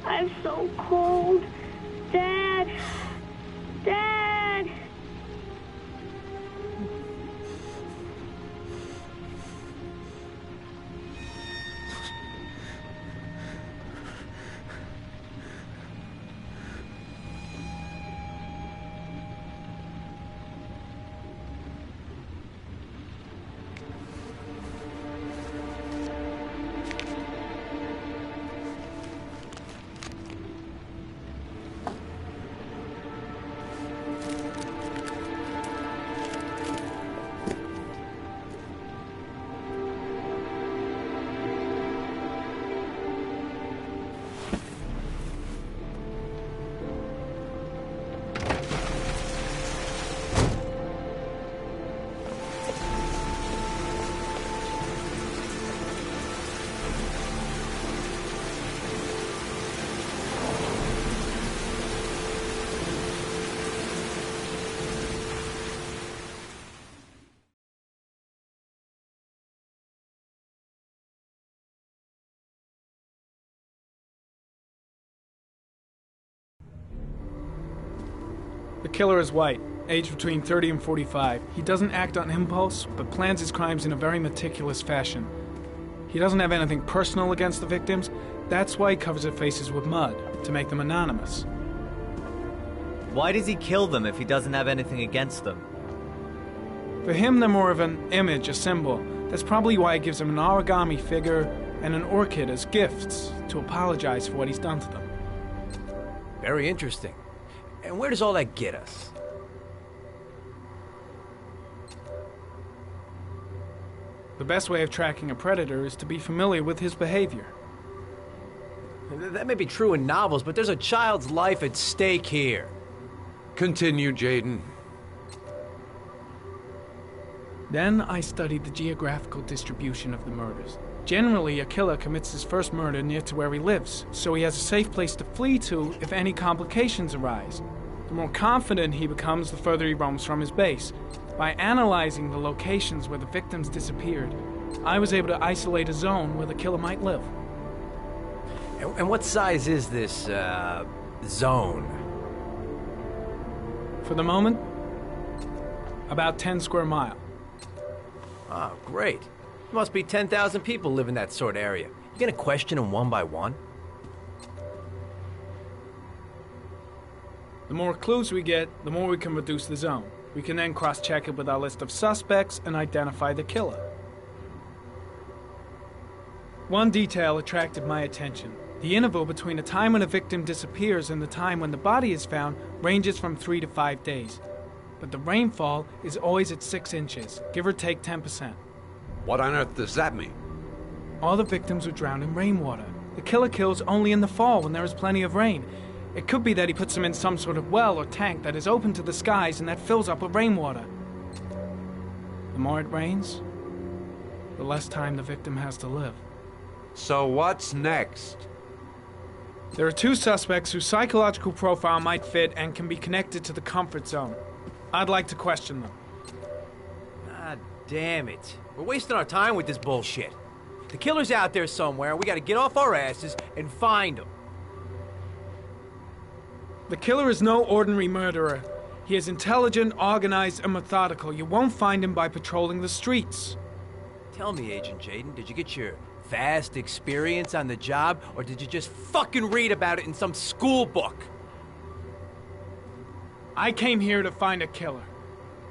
I'm so cold. Dad! Dad! The killer is white, aged between 30 and 45. He doesn't act on impulse, but plans his crimes in a very meticulous fashion. He doesn't have anything personal against the victims, That's why he covers their faces with mud, to make them anonymous. Why does he kill them if he doesn't have anything against them? For him, they're more of an image, a symbol. That's probably why he gives them an origami figure and an orchid as gifts to apologize for what he's done to them. Very interesting. And where does all that get us? The best way of tracking a predator is to be familiar with his behavior. That may be true in novels, but there's a child's life at stake here. Continue, Jayden. Then I studied the geographical distribution of the murders. Generally, a killer commits his first murder near to where he lives, so he has a safe place to flee to if any complications arise. The more confident he becomes, the further he roams from his base. By analyzing the locations where the victims disappeared, I was able to isolate a zone where the killer might live. And what size is this, zone? For the moment, about 10 square miles. Oh, great. Must be 10,000 people live in that sort of area. You gonna question them one by one? The more clues we get, the more we can reduce the zone. We can then cross-check it with our list of suspects and identify the killer. One detail attracted my attention. The interval between the time when a victim disappears and the time when the body is found ranges from 3 to 5 days. But the rainfall is always at 6 inches, give or take 10%. What on earth does that mean? All the victims were drowned in rainwater. The killer kills only in the fall when there is plenty of rain. It could be that he puts them in some sort of well or tank that is open to the skies and that fills up with rainwater. The more it rains, the less time the victim has to live. So what's next? There are 2 suspects whose psychological profile might fit and can be connected to the comfort zone. I'd like to question them. God damn it. We're wasting our time with this bullshit. The killer's out there somewhere, we gotta get off our asses and find him. The killer is no ordinary murderer. He is intelligent, organized, and methodical. You won't find him by patrolling the streets. Tell me, Agent Jayden, did you get your vast experience on the job, or did you just fucking read about it in some school book? I came here to find a killer.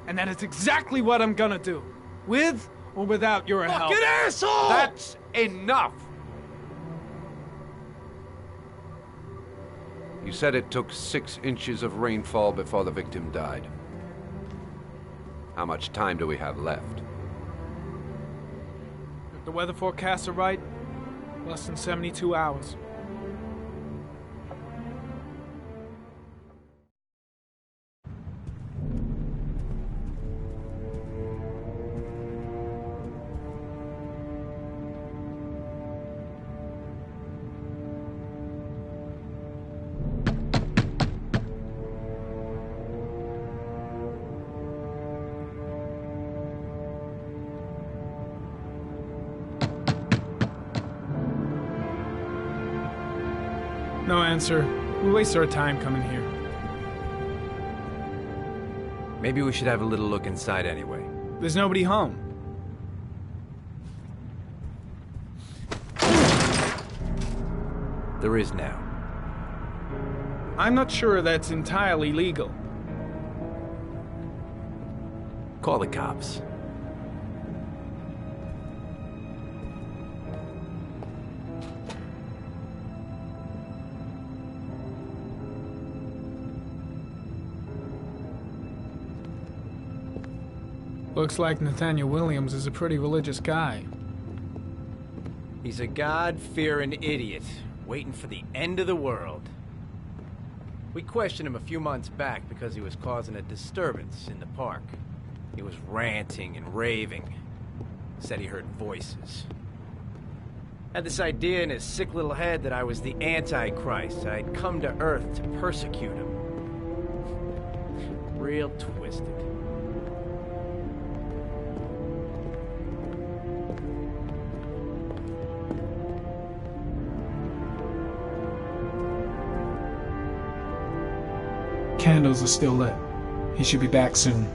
And that is exactly what I'm gonna do. With or without your help. Fucking asshole! That's enough! You said it took 6 inches of rainfall before the victim died. How much time do we have left? If the weather forecasts are right, less than 72 hours. No answer. We waste our time coming here. Maybe we should have a little look inside anyway. There's nobody home. There is now. I'm not sure that's entirely legal. Call the cops. Looks like Nathaniel Williams is a pretty religious guy. He's a God-fearing idiot, waiting for the end of the world. We questioned him a few months back because he was causing a disturbance in the park. He was ranting and raving. Said he heard voices. Had this idea in his sick little head that I was the Antichrist. I'd come to Earth to persecute him. Real twisted. Candles are still lit. He should be back soon.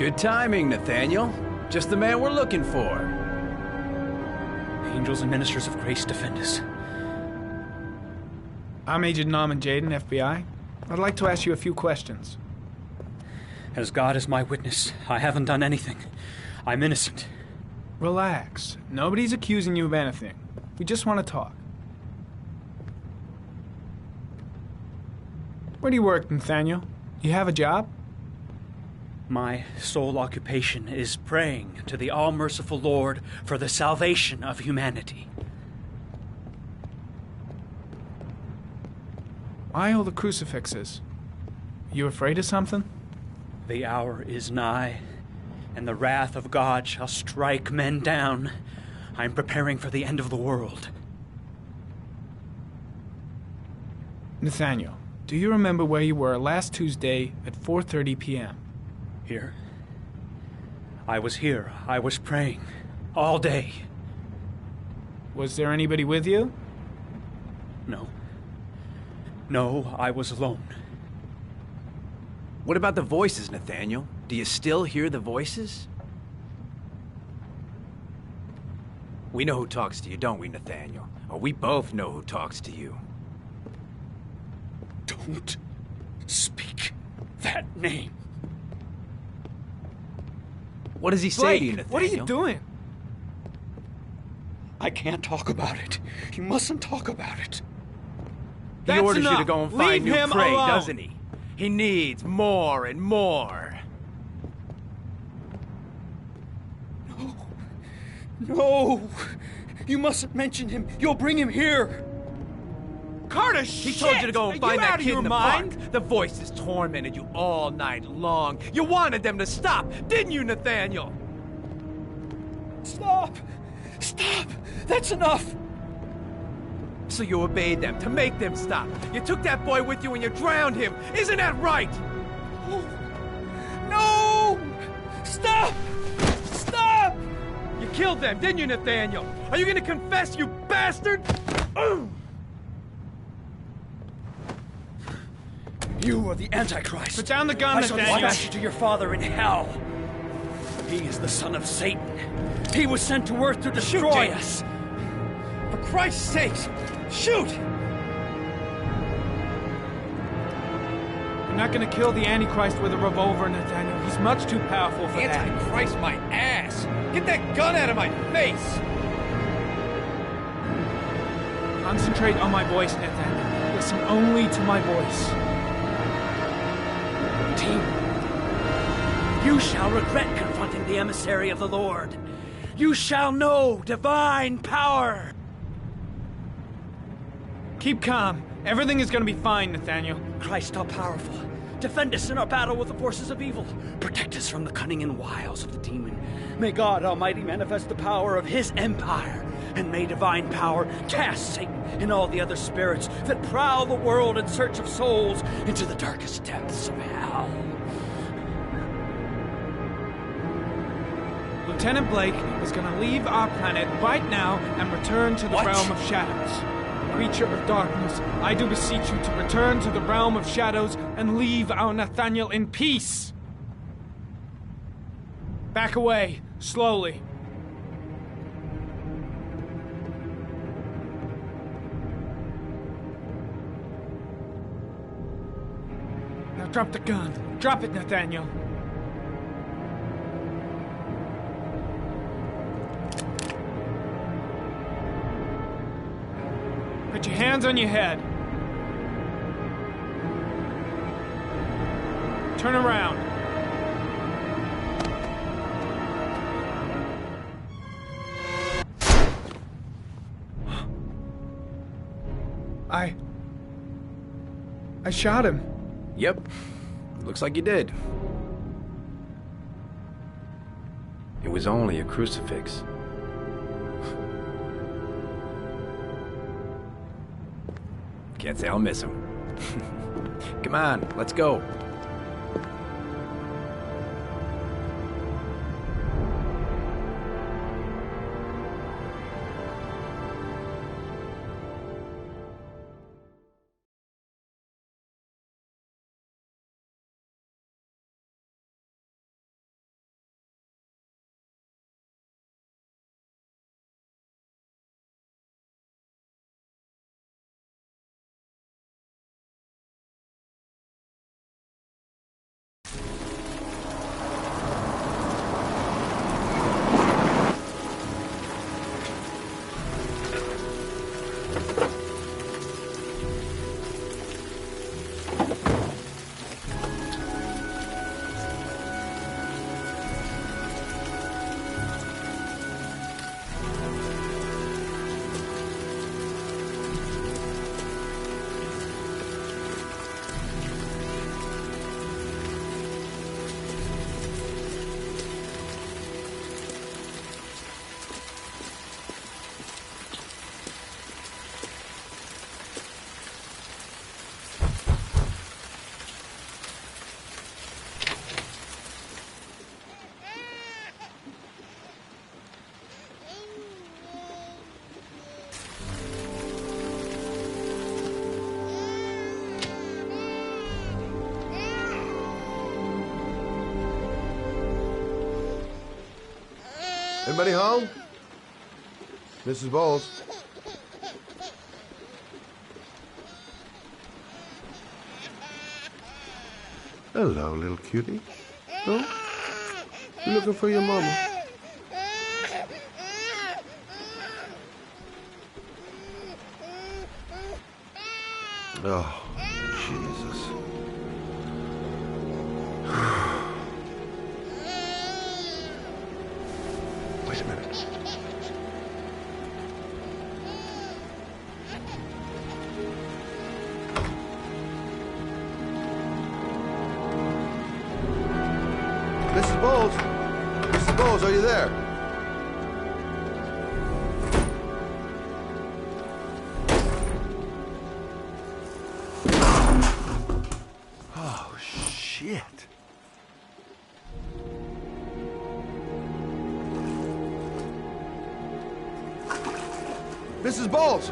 Good timing, Nathaniel. Just the man we're looking for. Angels and ministers of grace defend us. I'm Agent Norman Jaden, FBI. I'd like to ask you a few questions. As God is my witness, I haven't done anything. I'm innocent. Relax. Nobody's accusing you of anything. We just want to talk. Where do you work, Nathaniel? You have a job? My sole occupation is praying to the all-merciful Lord for the salvation of humanity. Why all the crucifixes? You afraid of something? The hour is nigh, and the wrath of God shall strike men down. I'm preparing for the end of the world. Nathaniel, do you remember where you were last Tuesday at 4:30 p.m.? Here? I was here. I was praying. All day. Was there anybody with you? No. No, I was alone. What about the voices, Nathaniel? Do you still hear the voices? We know who talks to you, don't we, Nathaniel? Or we both know who talks to you. Don't speak that name. What does he say Blake, to you, Nathaniel? what are you doing? I can't talk about it. You mustn't talk about it. He That's orders you to enough. go and find Leave new him prey, alone. doesn't he? He needs more and more. No! You mustn't mention him. You'll bring him here. Carter, he told you to go and Are find you that out of kid your in the mind? park. The voices tormented you all night long. You wanted them to stop, didn't you, Nathaniel? Stop! Stop! That's enough! So you obeyed them to make them stop. You took that boy with you and you drowned him. Isn't that right? No! Stop! Stop! You killed them, didn't you, Nathaniel? Are you gonna confess, you bastard? You are the Antichrist. Put down the gun, I shall Nathaniel. dispatch you to your father in hell. He is the son of Satan. He was sent to earth to destroy us. For Christ's sake, shoot! You're not gonna kill the Antichrist with a revolver, Nathaniel. He's much too powerful for that. Antichrist, my ass! Get that gun out of my face! Concentrate on my voice, Nathaniel. Listen only to my voice. Team, you shall regret confronting the emissary of the Lord. You shall know divine power. Keep calm. Everything is gonna be fine, Nathaniel. Christ all powerful, defend us in our battle with the forces of evil. Protect us from the cunning and wiles of the demon. May God Almighty manifest the power of His empire, and may divine power cast Satan and all the other spirits that prowl the world in search of souls into the darkest depths of hell. Lieutenant Blake is gonna leave our planet right now and return to the realm of shadows. Creature of darkness, I do beseech you to return to the realm of shadows and leave our Nathaniel in peace. Back away, slowly. Now drop the gun. Drop it, Nathaniel. Put your hands on your head. Turn around. I shot him. Yep. Looks like you did. It was only a crucifix. Can't say I'll miss him. Come on, let's go. Anybody home? Mrs. Bowles? Hello, little cutie. Oh? You looking for your mama? Oh, Jesus. Wait a minute. Mrs. Bowles? Mrs. Bowles, are you there? Oh, shit. Mrs. Bowles!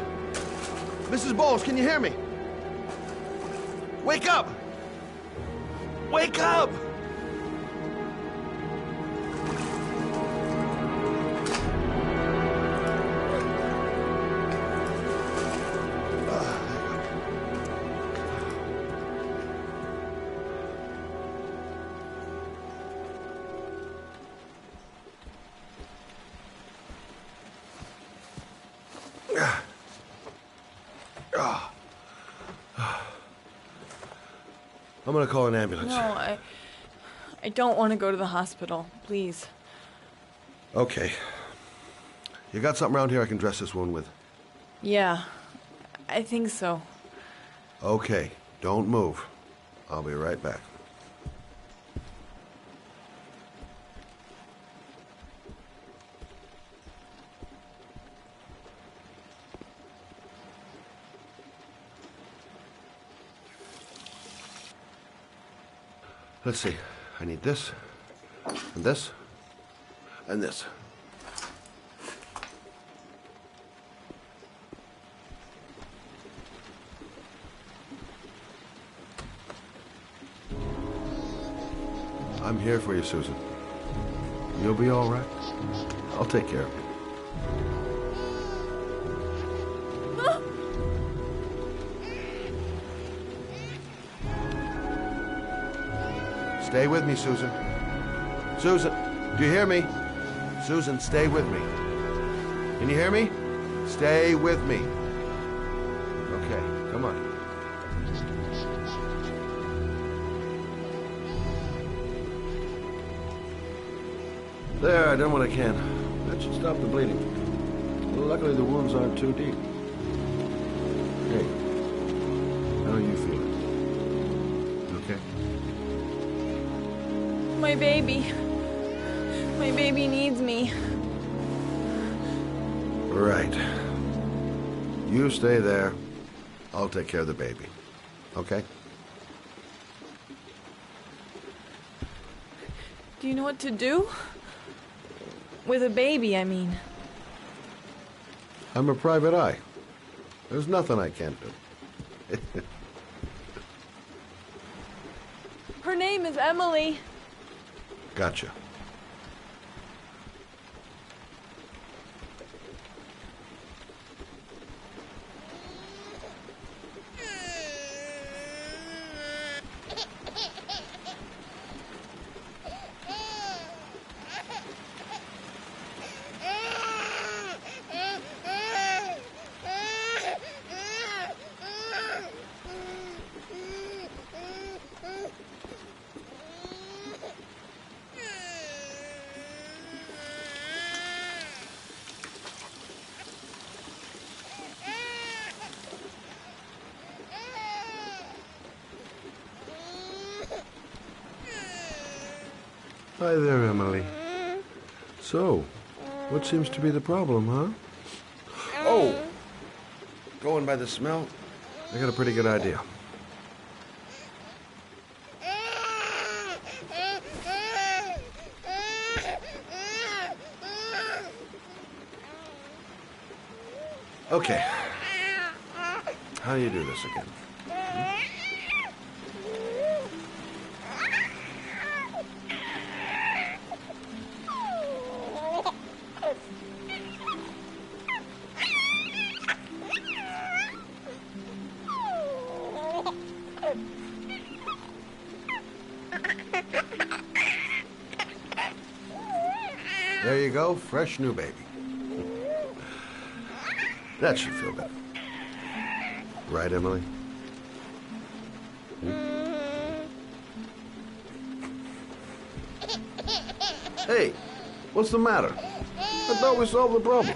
Mrs. Bowles, can you hear me? Wake up! Wake up! I'm gonna call an ambulance. No, I don't want to go to the hospital. Please. Okay. You got something around here I can dress this wound with? Yeah, I think so. Okay, don't move. I'll be right back. Let's see. I need this, and this, and this. I'm here for you, Susan. You'll be all right. I'll take care of you. Stay with me, Susan. Susan, do you hear me? Susan, stay with me. Can you hear me? Stay with me. Okay, come on. There, I done what I can. That should stop the bleeding. Well, luckily the wounds aren't too deep. Hey, how are you feeling? You okay? My baby. My baby needs me. Right. You stay there. I'll take care of the baby. Okay? Do you know what to do? With a baby, I mean. I'm a private eye. There's nothing I can't do. Her name is Emily. Gotcha. Hi there, Emily. So, what seems to be the problem, huh? Oh! Going by the smell, I got a pretty good idea. Okay. How do you do this again? There you go, fresh new baby. That should feel better. Right, Emily? Hey, what's the matter? I thought we solved the problem.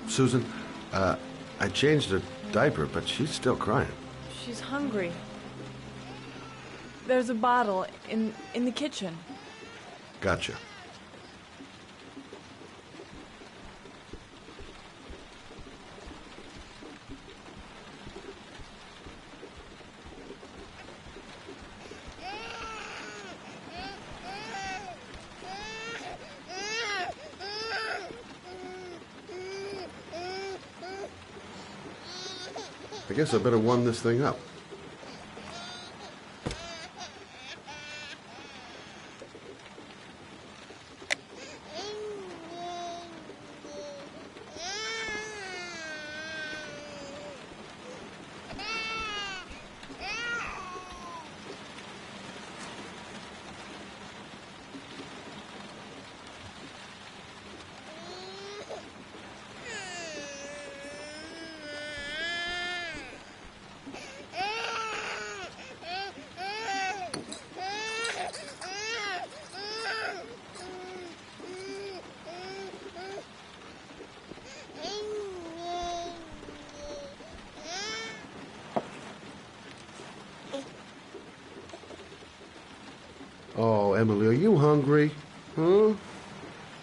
Susan, I changed her diaper, but she's still crying. She's hungry. There's a bottle in the kitchen. Gotcha. I guess I better warm this thing up. Oh, Emily, are you hungry? Huh?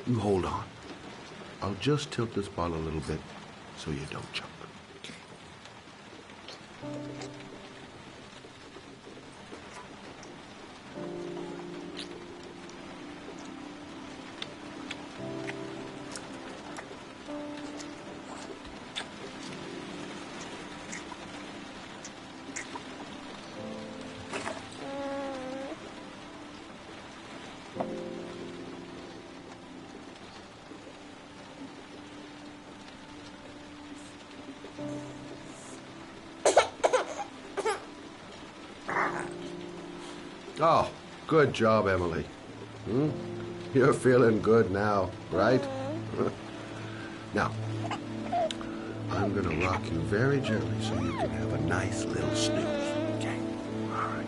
You hold on. I'll just tilt this bottle a little bit so you don't choke. Oh, good job, Emily. You're feeling good now, right? Now, I'm gonna rock you very gently so you can have a nice little snooze, okay? All right.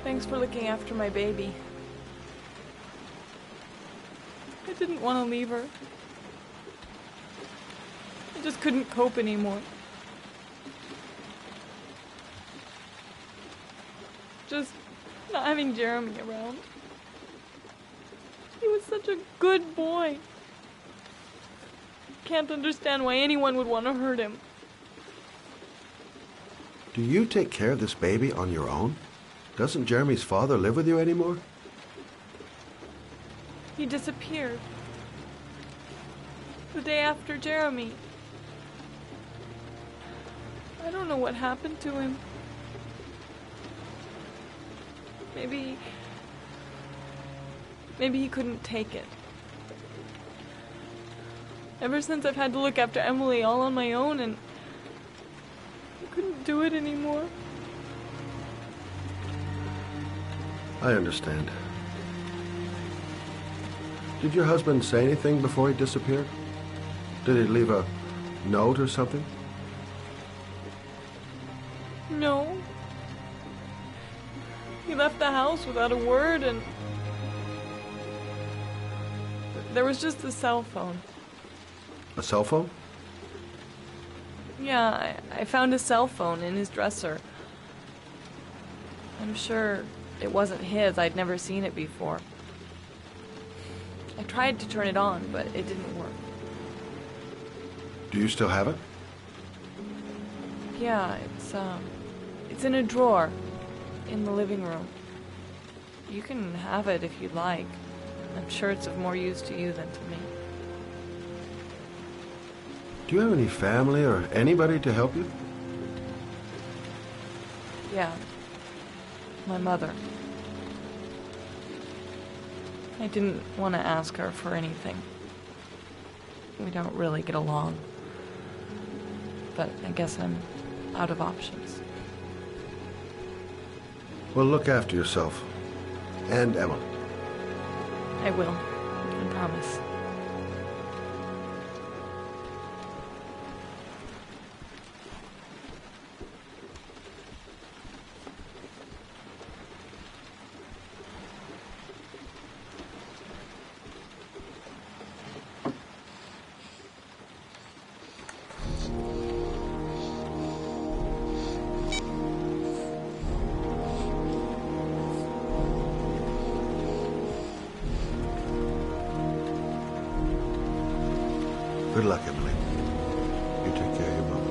Thanks for looking after my baby. I didn't want to leave her. I just couldn't cope anymore. Just not having Jeremy around. He was such a good boy. Can't understand why anyone would want to hurt him. Do you take care of this baby on your own? Doesn't Jeremy's father live with you anymore? He disappeared. The day after Jeremy. I don't know what happened to him. Maybe he couldn't take it. Ever since I've had to look after Emily all on my own, and I couldn't do it anymore. I understand. Did your husband say anything before he disappeared? Did he leave a note or something? No. He left the house without a word, and there was just a cell phone. A cell phone? Yeah, I found a cell phone in his dresser. I'm sure it wasn't his. I'd never seen it before. I tried to turn it on, but it didn't work. Do you still have it? Yeah, it's in a drawer in the living room. You can have it if you'd like. I'm sure it's of more use to you than to me. Do you have any family or anybody to help you? Yeah. My mother. I didn't want to ask her for anything. We don't really get along. But I guess I'm out of options. Well, look after yourself. And Emma. I will. I promise. Good luck, Emily. You take care of your mama.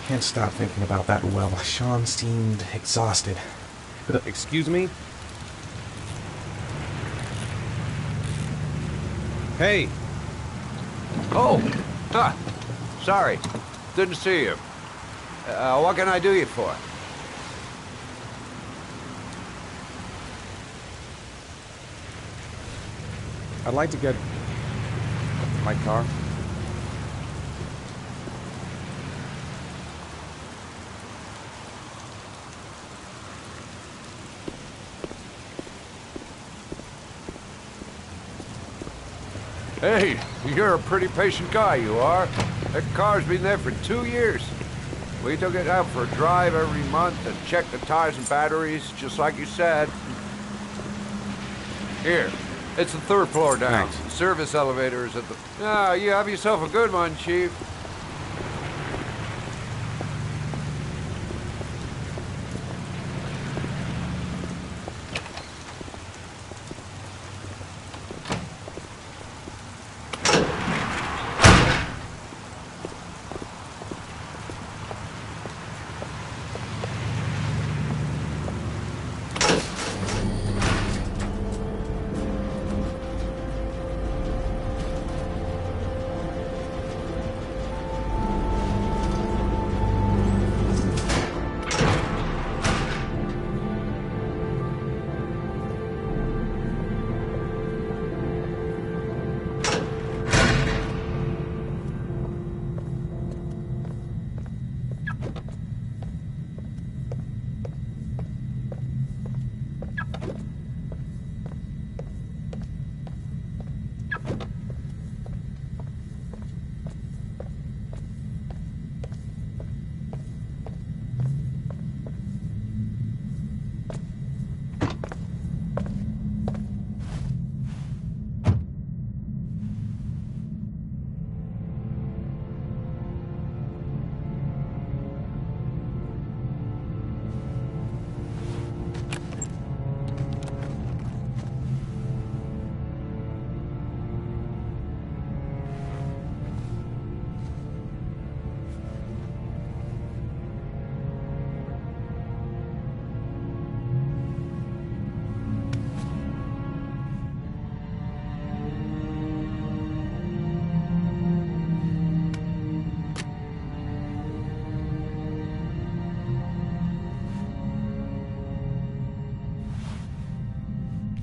Can't stop thinking about that well. Sean seemed exhausted. But, excuse me? Hey! Oh! Huh. Sorry. Didn't see you. What can I do you for? I'd like to get my car. Hey, you're a pretty patient guy, you are. That car's been there for 2 years. We took it out for a drive every month and checked the tires and batteries, just like you said. Here, it's the 3rd floor down. Thanks. Service elevator is at the... Ah, you have yourself a good one, Chief.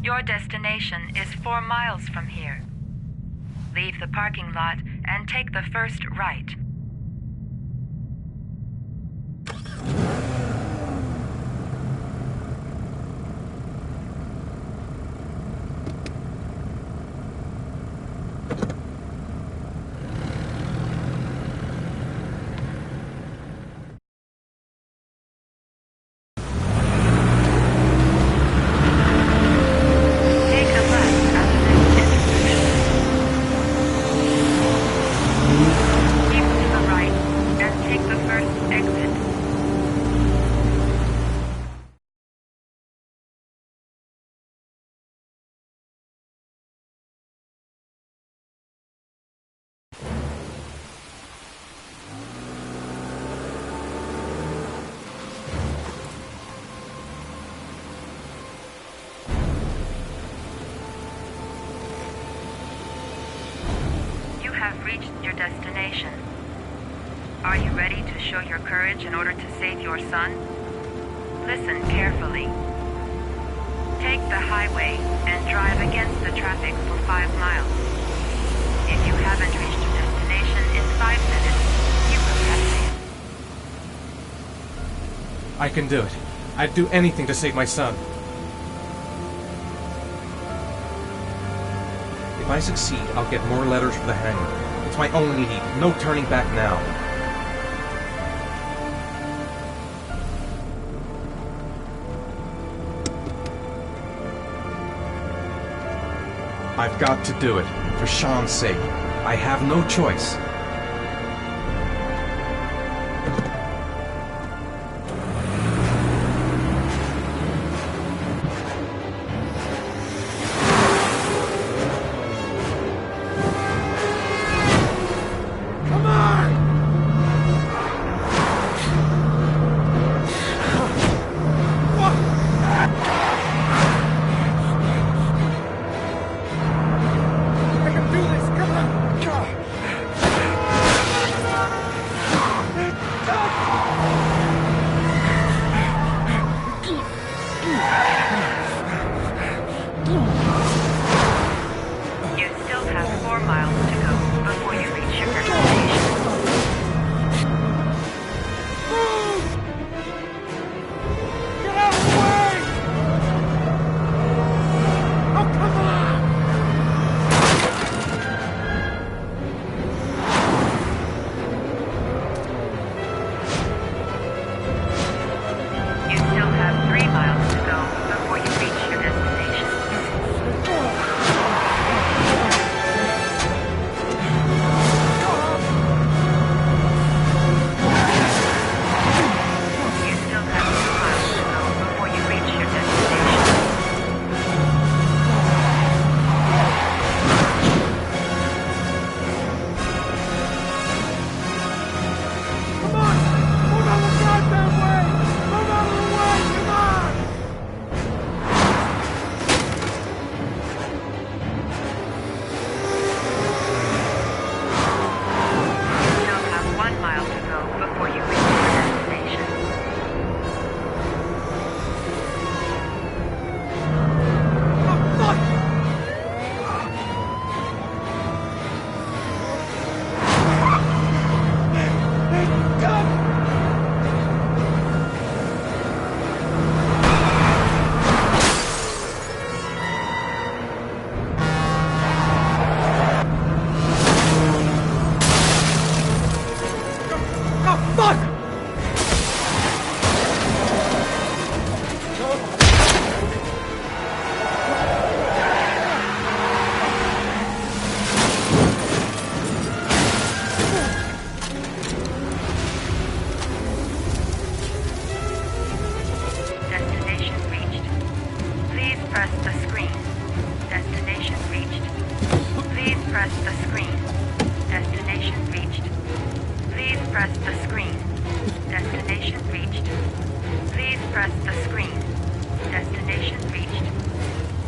Your destination is 4 miles from here. Leave the parking lot and take the first right. Reached your destination. Are you ready to show your courage in order to save your son? Listen carefully. Take the highway and drive against the traffic for 5 miles. If you haven't reached your destination in 5 minutes, you will have failed. I can do it. I'd do anything to save my son. If I succeed, I'll get more letters for the hangar. It's my only need. No turning back now. I've got to do it. For Sean's sake. I have no choice. press the screen. Destination reached. Please press the screen. Destination reached.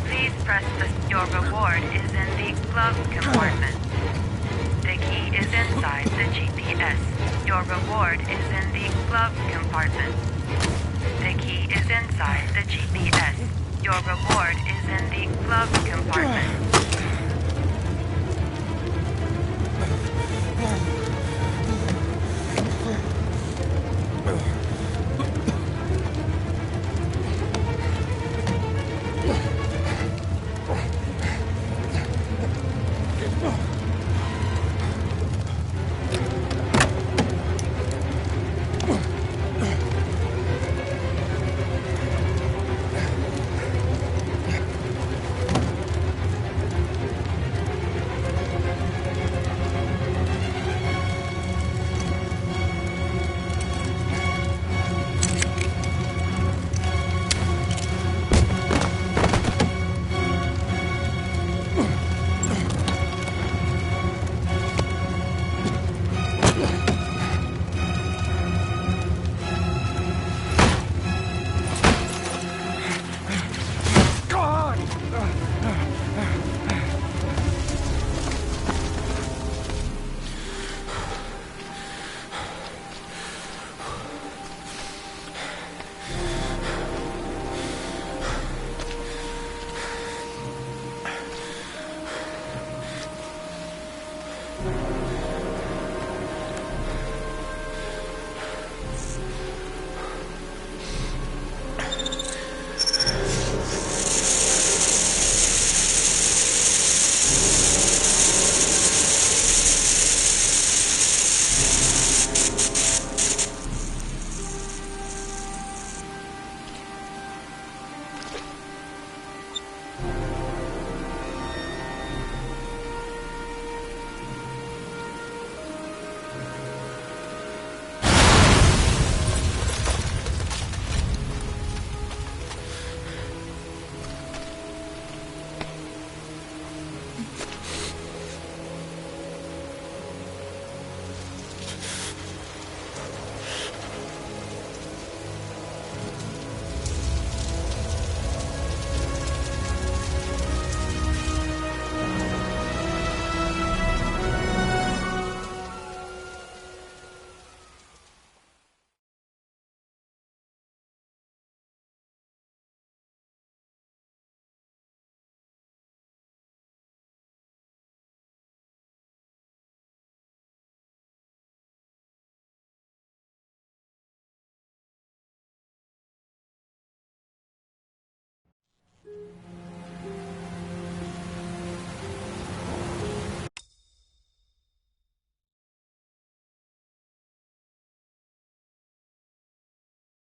Please press the... Your reward is in the glove compartment. The key is inside the GPS. Your reward is in the glove compartment. The key is inside the GPS. Your reward is in the glove compartment.